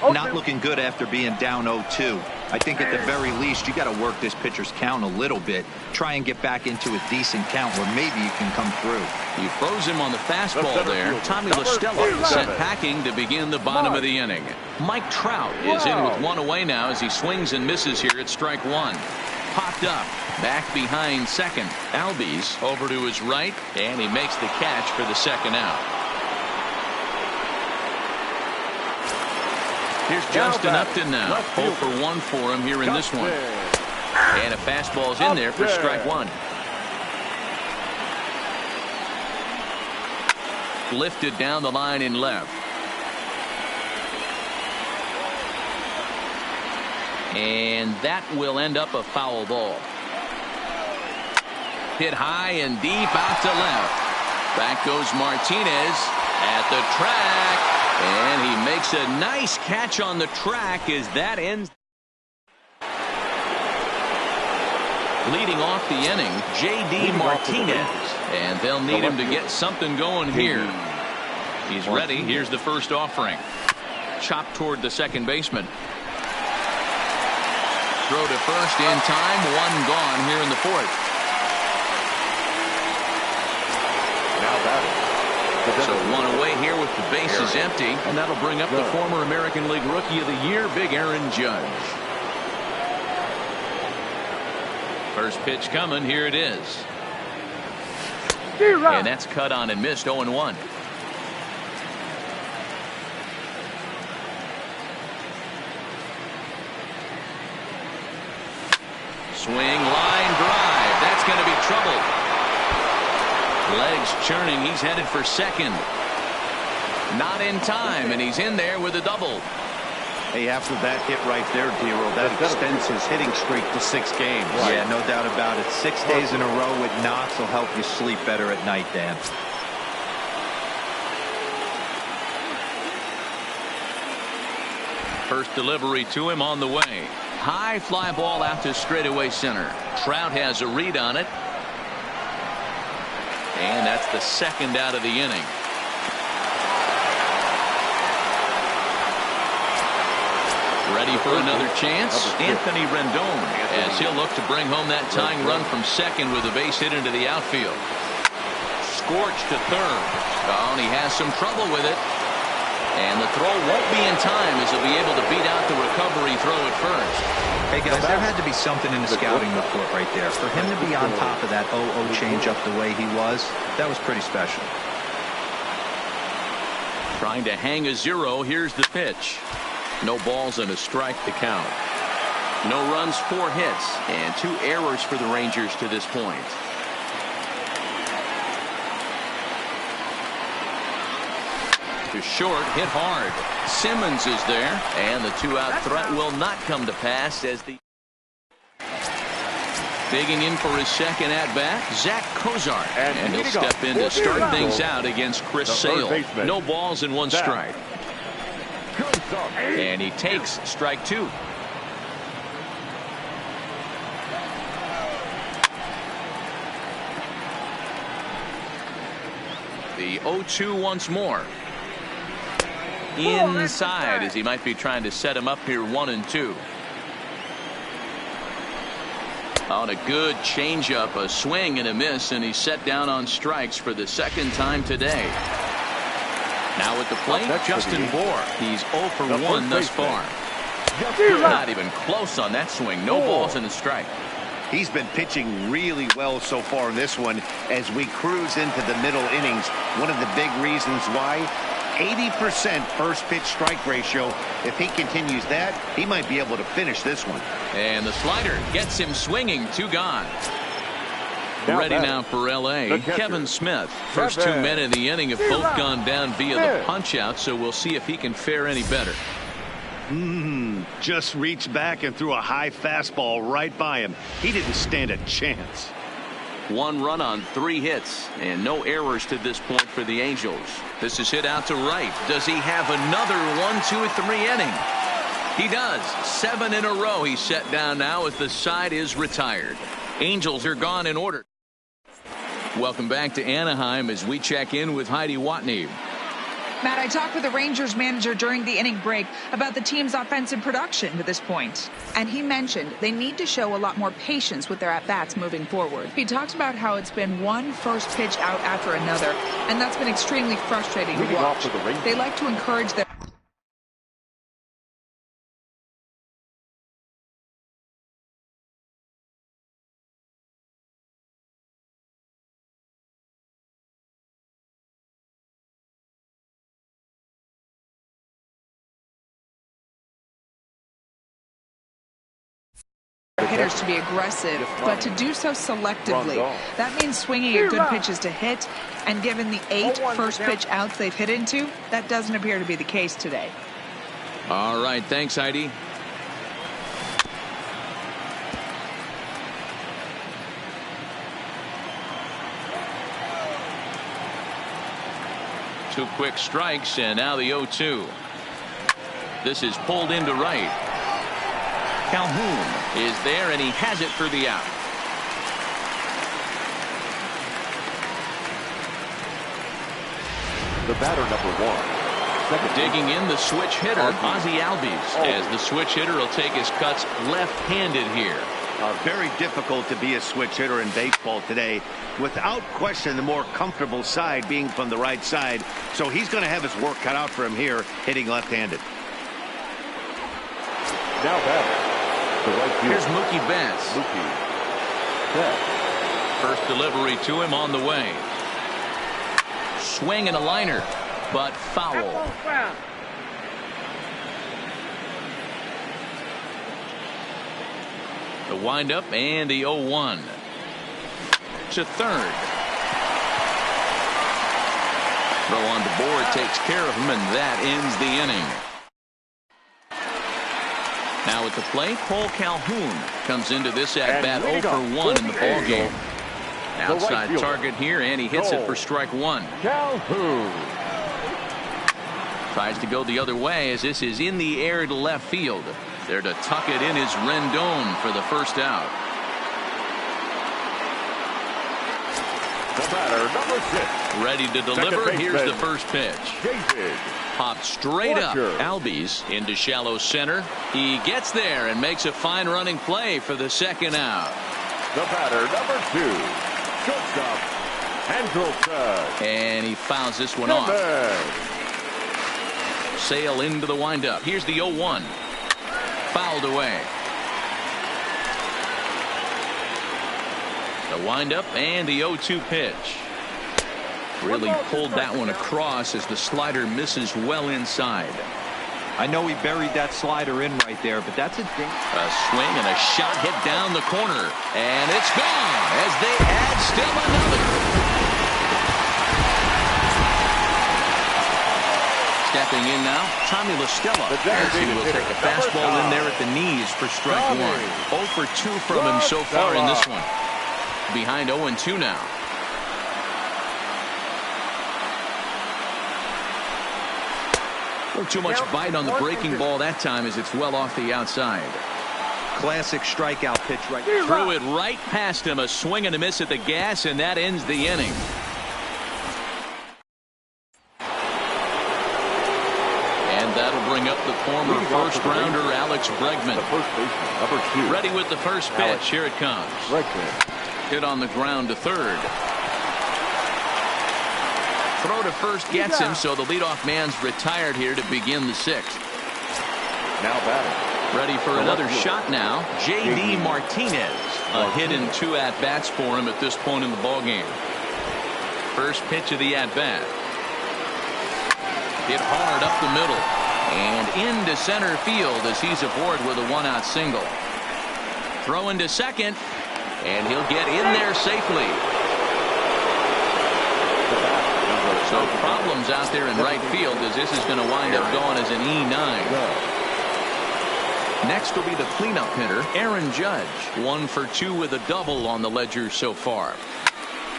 Not looking good after being down 0-2. I think at the very least you got to work this pitcher's count a little bit. Try and get back into a decent count where maybe you can come through.
He froze him on the fastball there. Tommy La Stella sent packing to begin the bottom of the inning. Mike Trout is in with 1 away now as he swings and misses here at strike 1. Popped up, back behind second. Albies over to his right, and he makes the catch for the second out. Here's Johnston Upton now. 0 for 1 for him here in this one. And a fastball's in there for strike 1. Lifted down the line in left. And that will end up a foul ball. Hit high and deep out to left. Back goes Martinez at the track. And he makes a nice catch on the track as that ends. Leading off the inning, J.D. Martinez. And they'll need him to get something going here. He's ready. Here's the first offering. Chopped toward the second baseman. Throw to first in time. 1 gone here in the 4th.
Now batting.
So 1 away here with the bases empty, and that'll bring up the former American League Rookie of the Year, Big Aaron Judge. First pitch coming. Here it is. And that's cut on and missed. 0-1. Swing, line drive. That's going to be trouble. Legs churning. He's headed for second. Not in time, and he's in there with a double.
Hey, after that hit right there, D-Roll, that extends his hitting streak to 6 games.
Yeah, no doubt about it. 6 days in a row with knocks will help you sleep better at night, Dan.
First delivery to him on the way. High fly ball out to straightaway center. Trout has a read on it. And that's the second out of the inning. Ready for another chance. Anthony Rendon, as he'll look to bring home that tying run from second with a base hit into the outfield. Scorched to third. Oh, and he has some trouble with it. And the throw won't be in time as he'll be able to beat out the recovery throw at first.
Hey, guys, there had to be something in the scouting report right there. For him to be on top of that 0-0 changeup the way he was, that was pretty special.
Trying to hang a 0. Here's the pitch. No balls and a strike to count. No runs, 4 hits, and 2 errors for the Rangers to this point. To short, hit hard. Simmons is there, and the 2-out threat will not come to pass as the digging in for his second at-bat, Zach Kozar, and he'll step in to start things out against Chris Sale. No balls and 1 strike. And he takes strike 2. The 0-2 once more. Inside as he might be trying to set him up here 1-2. On a good changeup, a swing and a miss, and he's set down on strikes for the second time today. Now at the plate, Justin Bohr. He's 0 for 1 thus far. Not even close on that swing. No balls and a strike.
He's been pitching really well so far in this one as we cruise into the middle innings. One of the big reasons why, 80% first pitch strike ratio. If he continues that, he might be able to finish this one.
And the slider gets him swinging. 2 gone. Ready now for L.A. Kevin Smith. First 2 men in the inning have both gone down via the punch-out, so we'll see if he can fare any better.
Just reached back and threw a high fastball right by him. He didn't stand a chance.
1 run on 3 hits, and no errors to this point for the Angels. This is hit out to right. Does he have another 1-2-3 inning? He does. 7 in a row he's set down now as the side is retired. Angels are gone in order. Welcome back to Anaheim as we check in with Heidi Watney.
Matt, I talked with the Rangers manager during the inning break about the team's offensive production to this point. And he mentioned they need to show a lot more patience with their at-bats moving forward. He talked about how it's been one first pitch out after another, and that's been extremely frustrating to watch. They like to encourage their hitters to be aggressive, but to do so selectively. That means swinging at good pitches to hit, and given the 8 first pitch outs they've hit into, that doesn't appear to be the case today.
All right, thanks, Heidi. Two quick strikes, and now the 0-2. This is pulled into right. Calhoun is there, and he has it for the out.
The batter, number 1.
Digging in, the switch hitter, Ozzie Albies, as the switch hitter will take his cuts left-handed here.
Very difficult to be a switch hitter in baseball today. Without question, the more comfortable side being from the right side. So he's going to have his work cut out for him here, hitting left-handed.
Now batter.
Here's Mookie Betts. First delivery to him on the way. Swing and a liner, but foul. The windup and the 0-1. To third. Throw on the board takes care of him, and that ends the inning. Now at the plate, Cole Calhoun comes into this at-bat 0 for 1 in the ballgame. Outside target here, and he hits it for strike 1.
Calhoun
tries to go the other way as this is in the air to left field. There to tuck it in is Rendon for the first out.
The batter, number 6.
Ready to deliver. Here's the first pitch. Popped straight up. Albies into shallow center. He gets there and makes a fine running play for the second out.
The batter, number 2. Shortstop, Andrelton.
And he fouls this one off. Sale into the windup. Here's the 0-1. Fouled away. The windup and the 0-2 pitch. Really pulled that one across as the slider misses well inside.
I know he buried that slider in right there, but that's a
swing and a shot hit down the corner, and it's gone as they add still another. Stepping in now, Tommy La Stella, as he will take a fastball in there at the knees for strike 1. 0 for 2 from him so far in this one. Behind 0-2 now. Too much bite on the breaking ball that time as it's well off the outside.
Classic strikeout pitch right
there. Threw it right past him. A swing and a miss at the gas, and that ends the inning. And that'll bring up the former first rounder Alex Bregman. Ready with the first pitch. Here it comes. Hit on the ground to third. Throw to first gets him, so the leadoff man's retired here to begin the sixth.
Now batting.
Ready for another shot now. J.D. Martinez. A hit in 2 at-bats for him at this point in the ballgame. First pitch of the at-bat. Hit hard up the middle. And into center field as he's aboard with a 1-out single. Throw into second. And he'll get in there safely. So problems out there in right field as this is going to wind up going as an E9. Next will be the cleanup hitter, Aaron Judge. 1 for 2 with a double on the ledger so far.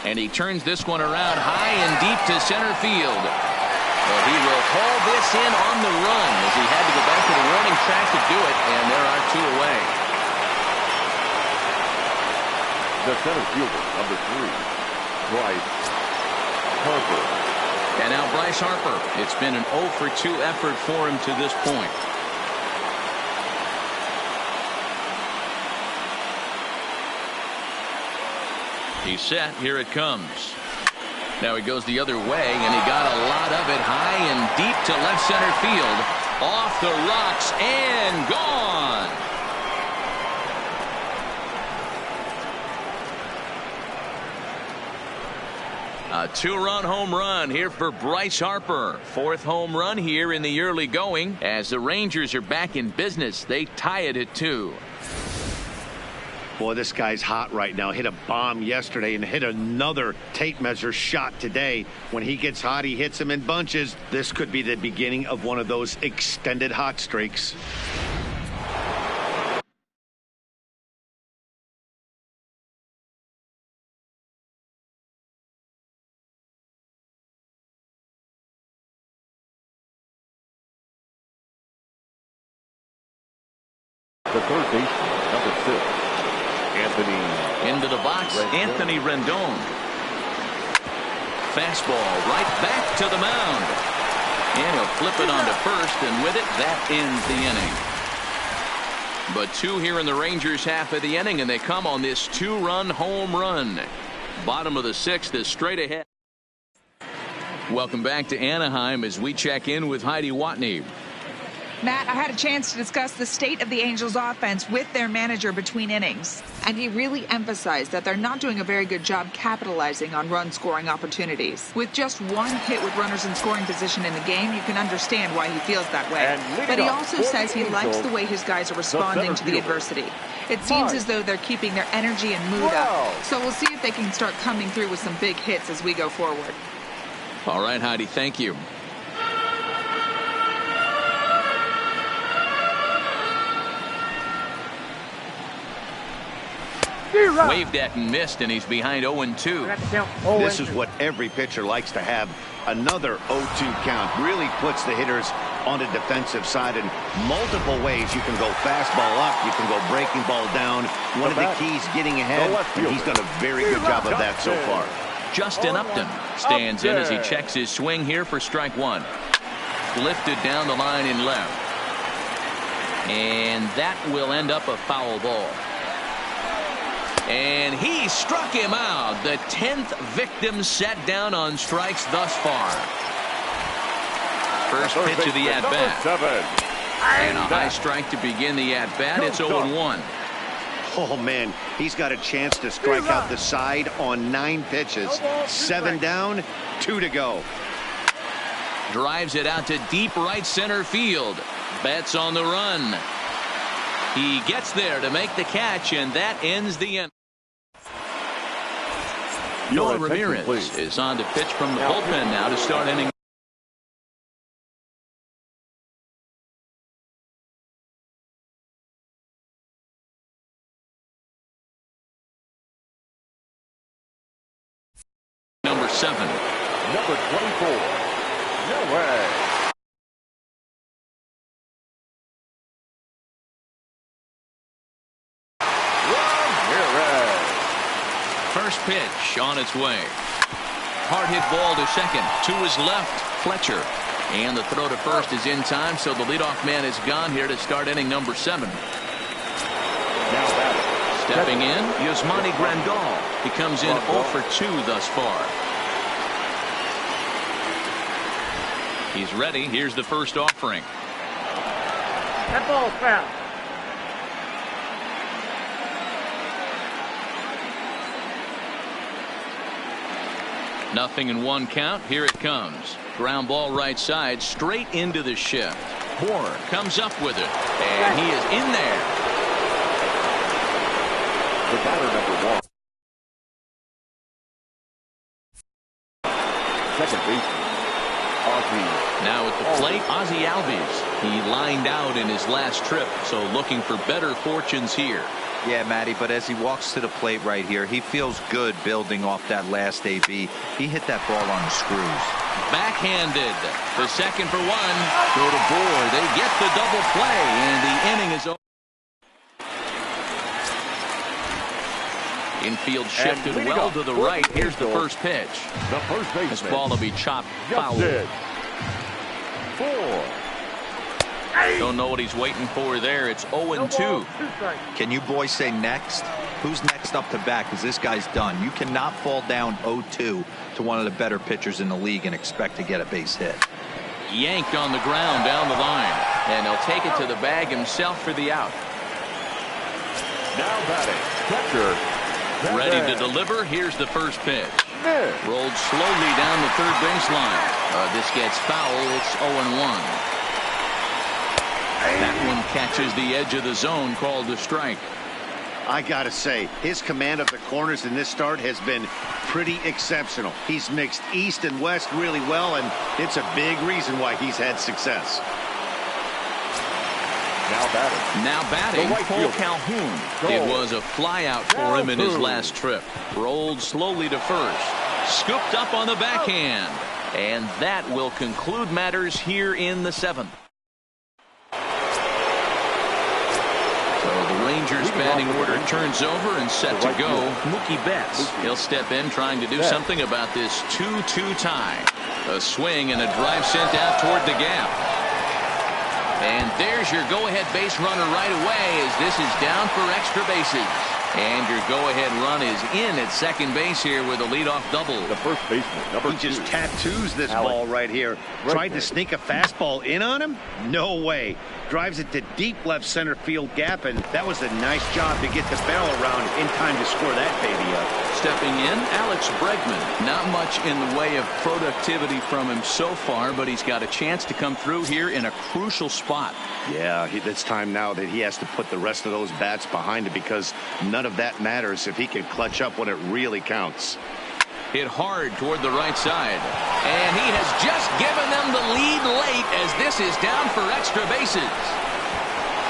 And he turns this one around high and deep to center field. Well, he will haul this in on the run as he had to go back to the warning track to do it, and there are 2 away.
The center fielder, number 3, Bryce Harper.
And now Bryce Harper. It's been an 0 for 2 effort for him to this point. He's set. Here it comes. Now he goes the other way, and he got a lot of it high and deep to left center field. Off the rocks and gone. A 2-run home run here for Bryce Harper. 4th home run here in the early going. As the Rangers are back in business, they tie it at 2.
Boy, this guy's hot right now. Hit a bomb yesterday and hit another tape measure shot today. When he gets hot, he hits them in bunches. This could be the beginning of one of those extended hot streaks.
The third baseman, number 6.
Into the box, Anthony Rendon. Fastball right back to the mound. And he'll flip it onto first, and with it, that ends the inning. But 2 here in the Rangers' half of the inning, and they come on this 2-run home run. Bottom of the 6th is straight ahead. Welcome back to Anaheim as we check in with Heidi Watney.
Matt, I had a chance to discuss the state of the Angels offense with their manager between innings, and he really emphasized that they're not doing a very good job capitalizing on run scoring opportunities. With just 1 hit with runners in scoring position in the game, you can understand why he feels that way. But he also says he likes the way his guys are responding to the adversity. It seems as though they're keeping their energy and mood up, so we'll see if they can start coming through with some big hits as we go forward.
All right, Heidi, thank you. Waved at and missed, and he's behind 0-2.
This is what every pitcher likes to have. Another 0-2 count really puts the hitters on the defensive side in multiple ways. You can go fastball up, you can go breaking ball down. One of the keys getting ahead, and he's done a very good job of that so far.
Justin Upton stands in as he checks his swing here for strike 1. Lifted down the line in left. And that will end up a foul ball. And he struck him out. The 10th victim set down on strikes thus far. First pitch of the at-bat. And a high strike to begin the at-bat. It's 0-1.
Oh, man, he's got a chance to strike out the side on 9 pitches. 7 down, 2 to go.
Drives it out to deep right center field. Betts on the run. He gets there to make the catch, and that ends the inning. Noah Ramirez is on to pitch from the bullpen now to start inning. Number 7.
Number 24. No way.
First pitch on its way. Hard hit ball to second. To his left, Fletcher. And the throw to first is in time, so the leadoff man is gone here to start inning number 7.
Now batting.
Stepping in, Yasmani Grandal. He comes in 0 for 2 thus far. He's ready. Here's the first offering.
That ball's foul.
Nothing in one count. Here it comes. Ground ball right side, straight into the shift. Moore comes up with it, and he is in there.
The batter, number 1. Second baseman, Ozzie.
Now at the plate, Ozzie Albies. He lined out in his last trip, so looking for better fortunes here.
Yeah, Matty, but as he walks to the plate right here, he feels good building off that last AB. He hit that ball on the screws. Backhanded.
The second for one. Go to Bohr. They get the double play, and the inning is over. Infield shifted well to the right. Here's the first pitch.
The first baseman.
This ball will be chopped foul.
4.
Don't know what he's waiting for there. It's 0-2.
Can you boys say next? Who's next up to bat? Because this guy's done. You cannot fall down 0-2 to one of the better pitchers in the league and expect to get a base hit.
Yanked on the ground down the line. And he'll take it to the bag himself for the out.
Now batting, catcher.
Ready to deliver. Here's the first pitch. Rolled slowly down the third baseline. This gets foul. It's 0-1. That one catches the edge of the zone, called a strike.
I gotta say, his command of the corners in this start has been pretty exceptional. He's mixed east and west really well, and it's a big reason why he's had success.
Now batting, Cole Calhoun. It was a flyout for him in his last trip. Rolled slowly to first. Scooped up on the backhand. And that will conclude matters here in the 7th. Rangers batting order turns over and set to go. Mookie Betts. He'll step in trying to do something about this 2-2 tie. A swing and a drive sent out toward the gap. And there's your go-ahead base runner right away as this is down for extra bases. And your go-ahead run is in at second base here with a leadoff double.
The first baseman, number 2.
He just tattoos this ball right here. Tried to sneak a fastball in on him? No way. Drives it to deep left center field gap, and that was a nice job to get the barrel around in time to score that baby up.
Stepping in, Alex Bregman. Not much in the way of productivity from him so far, but he's got a chance to come through here in a crucial spot.
Yeah, it's time now that he has to put the rest of those bats behind it because none of that matters if he can clutch up when it really counts.
Hit hard toward the right side. And he has just given them the lead late as this is down for extra bases.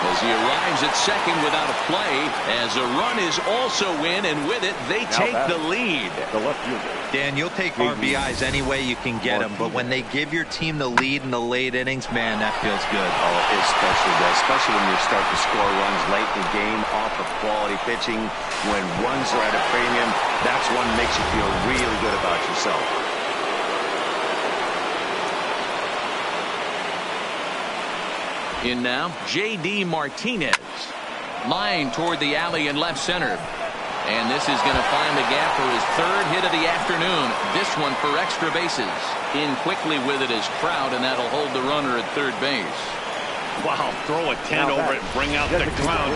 As he arrives at second without a play, as a run is also in, and with it, they take the lead.
The left fielder.
Dan, you'll take RBIs any way you can get them, but when they give your team the lead in the late innings, man, that feels good.
Oh, especially that, especially when you start to score runs late in the game off of quality pitching. When runs are at a premium, that's one that makes you feel really good about yourself.
In now, J.D. Martinez. Line toward the alley in left center. And this is going to find the gap for his third hit of the afternoon. This one for extra bases. In quickly with it is Trout, and that'll hold the runner at third base.
Wow, throw a tent over it and bring out the clown.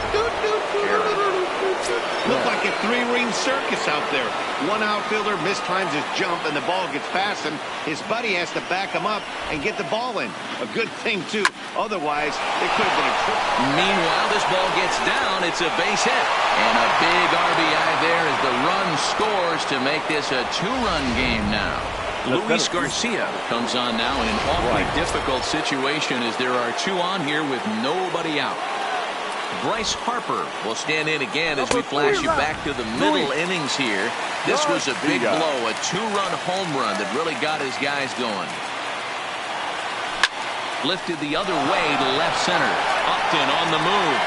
Look like a three-ring circus out there. One outfielder mistimes his jump and the ball gets past him. His buddy has to back him up and get the ball in. A good thing, too. Otherwise, it could have been a trip.
Meanwhile, this ball gets down. It's a base hit. And a big RBI there as the run scores to make this a two-run game now. Luis Garcia comes on now in an awfully difficult situation as there are two on here with nobody out. Bryce Harper will stand in again as we flash you back to the middle innings here. This was a big blow, a two-run home run that really got his guys going. Lifted the other way to left center. Upton on the move.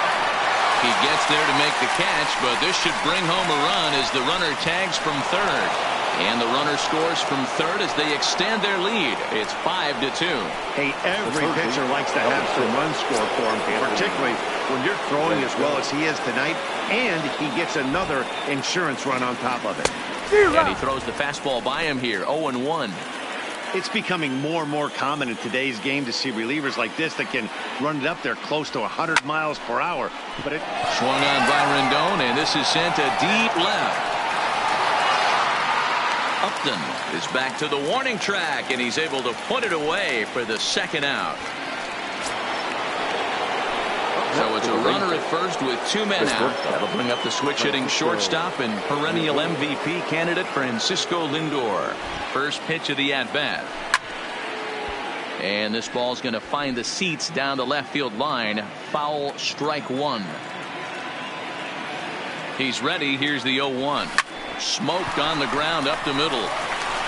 He gets there to make the catch, but this should bring home a run as the runner tags from third. And the runner scores from third as they extend their lead. It's 5-2.
Hey, every pitcher likes to have some runs scored for him, particularly when you're throwing as well as he is tonight, and he gets another insurance run on top of it.
And he throws the fastball by him here, 0-1.
It's becoming more and more common in today's game to see relievers like this that can run it up there close to 100 miles per hour. But it
swung on by Rendon, and this is sent to deep left. Upton is back to the warning track, and he's able to put it away for the second out. So it's a runner at first with 2 men out. That'll bring up the switch-hitting shortstop and perennial MVP candidate Francisco Lindor. First pitch of the at-bat. And this ball's going to find the seats down the left field line. Foul, strike 1. He's ready. Here's the 0-1. Smoked on the ground up the middle.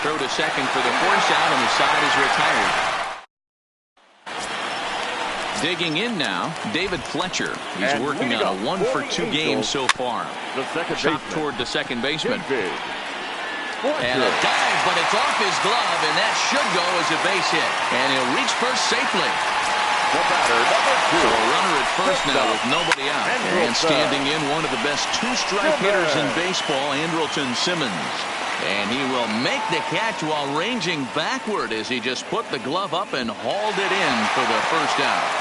Throw to second for the force out, and the side is retired. Digging in now, David Fletcher. He's working on a 1-for-2 game so far. Chop toward the second baseman. And a dive, but it's off his glove, and that should go as a base hit. And he'll reach first safely.
The batter, number 2.
So a runner at first now with nobody out. And standing in, one of the best 2-strike hitters in baseball, Andrelton Simmons. And he will make the catch while ranging backward as he just put the glove up and hauled it in for the first out.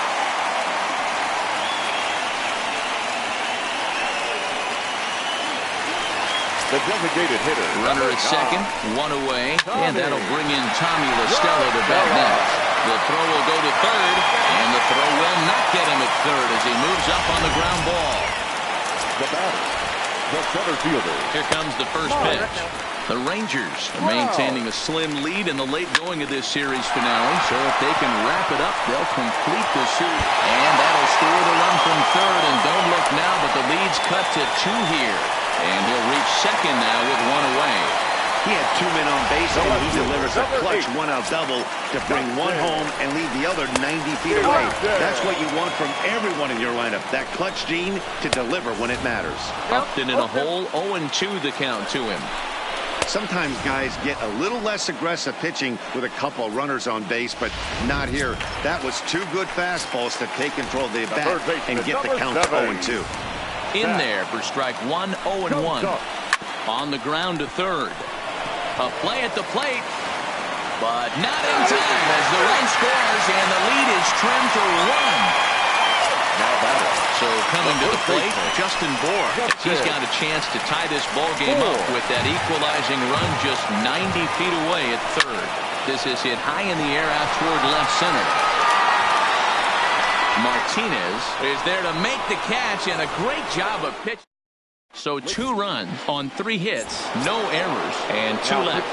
The designated hitter.
Runner at second, 1 away, and that'll bring in Tommy La Stella to bat next. The throw will go to third, and the throw will not get him at third as he moves up on the ground ball.
The batter, the center fielder.
Here comes the first pitch. The Rangers are maintaining a slim lead in the late going of this series finale, so if they can wrap it up, they'll complete the series. And that'll score the run from third, and don't look now, but the lead's cut to 2 here. And he'll reach second now with 1 away.
He had 2 men on base, and he delivers a clutch 1-out double to bring 1 home and leave the other 90 feet away. That's what you want from everyone in your lineup, that clutch gene to deliver when it matters.
Upton in a hole, 0-2 the count to him.
Sometimes guys get a little less aggressive pitching with a couple of runners on base, but not here. That was 2 good fastballs to take control of the bat and get the count to 0-2.
In there for strike 1, 0-1. On the ground to third. A play at the plate, but not in time as the run scores and the lead is trimmed to 1. So coming to the plate, Justin Bour. He's got a chance to tie this ball game up with that equalizing run just 90 feet away at third. This is hit high in the air out toward left center. Martinez is there to make the catch, and a great job of pitching. So 2 runs on 3 hits, no errors, and 2 left.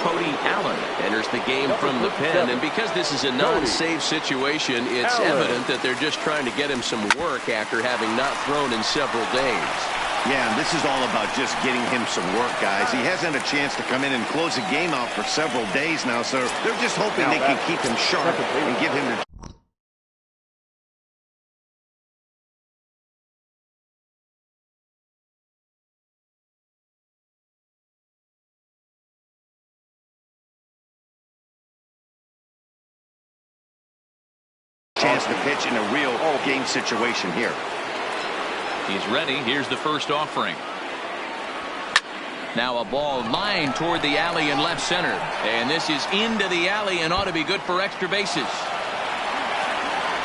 Cody Allen enters the game from the pen, and because this is a non-save situation, it's evident that they're just trying to get him some work after having not thrown in several days.
Yeah, and this is all about just getting him some work, guys. He hasn't a chance to come in and close the game out for several days now, so they're just hoping they can keep him sharp and give him the chance to pitch in a real game situation here.
He's ready. Here's the first offering. Now a ball lined toward the alley in left center. And this is into the alley and ought to be good for extra bases.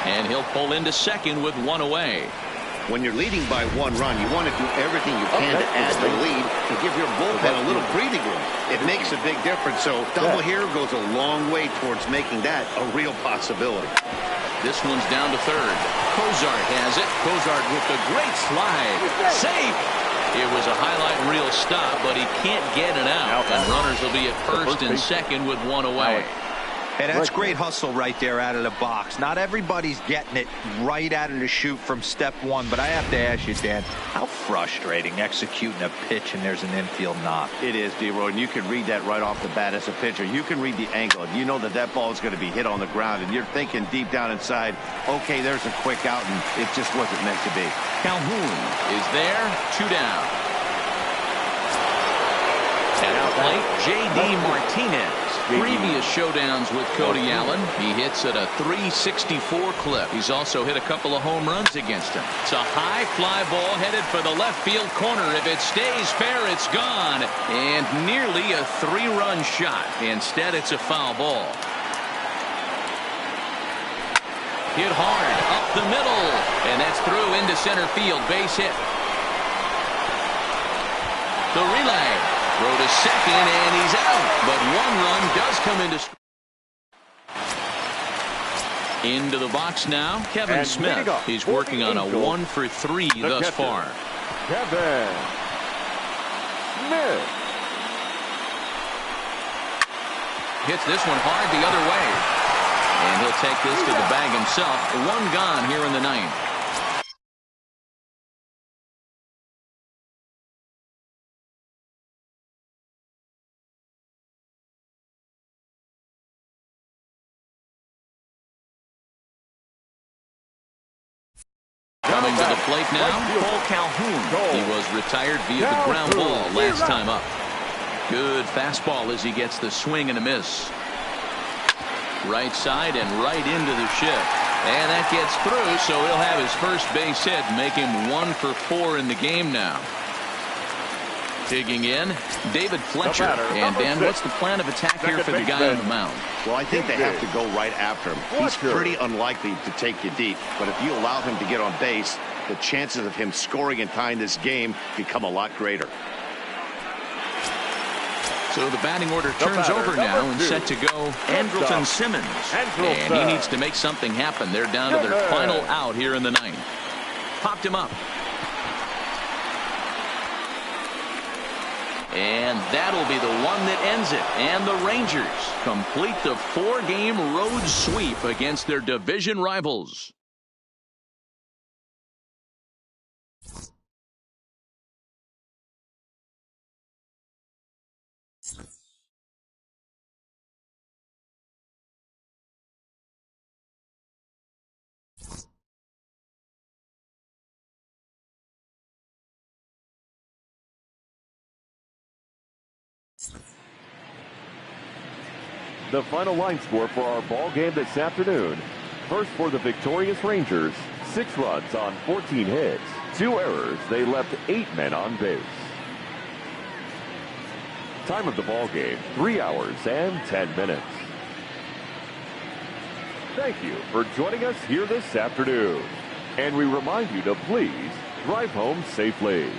And he'll pull into second with 1 away.
When you're leading by 1 run, you want to do everything you can to add the lead and give your bullpen a little breathing room. It makes a big difference. So double here goes a long way towards making that a real possibility.
This one's down to third. Cozart has it. Cozart with the great slide. Safe. It was a highlight reel stop, but he can't get it out. And runners will be at first and second with 1 away.
Hey, that's great hustle right there out of the box. Not everybody's getting it right out of the chute from step 1, but I have to ask you, Dan, how frustrating executing a pitch and there's an infield knock.
It is, D-Roy, and you can read that right off the bat as a pitcher. You can read the angle. You know that that ball is going to be hit on the ground, and you're thinking deep down inside, okay, there's a quick out, and it just wasn't meant to be.
Calhoun is there, 2 down. At the plate, J.D. Martinez. previous showdowns with Cody Allen. He hits at a .364 clip. He's also hit a couple of home runs against him. It's a high fly ball headed for the left field corner. If it stays fair, it's gone. And nearly a 3-run shot. Instead, it's a foul ball. Hit hard up the middle, and that's through into center field. Base hit. The relay. Throw to second, and he's out. But 1 run does come into the box now. Kevin Smith. He's working on a 1-for-3 thus far.
Kevin Smith
hits this one hard the other way. And he'll take this to the bag himself. 1 gone here in the 9th. Coming to the plate now, Cole Calhoun. He was retired via the ground ball last time up. Good fastball as he gets the swing and a miss. Right side and right into the shift. And that gets through, so he'll have his first base hit, make him 1-for-4 in the game now. Digging in, David Fletcher. And Dan, what's the plan of attack here for the guy on the mound?
Well, I think they have to go right after him. He's pretty unlikely to take you deep, but if you allow him to get on base, the chances of him scoring and tying this game become a lot greater.
So the batting order turns over now and set to go Andrelton Simmons. And he needs to make something happen. They're down to their final out here in the 9th. Popped him up. And that'll be the one that ends it. And the Rangers complete the 4-game road sweep against their division rivals.
The final line score for our ball game this afternoon. First for the victorious Rangers, 6 runs on 14 hits, 2 errors. They left 8 men on base. Time of the ball game, 3 hours and 10 minutes. Thank you for joining us here this afternoon. And we remind you to please drive home safely.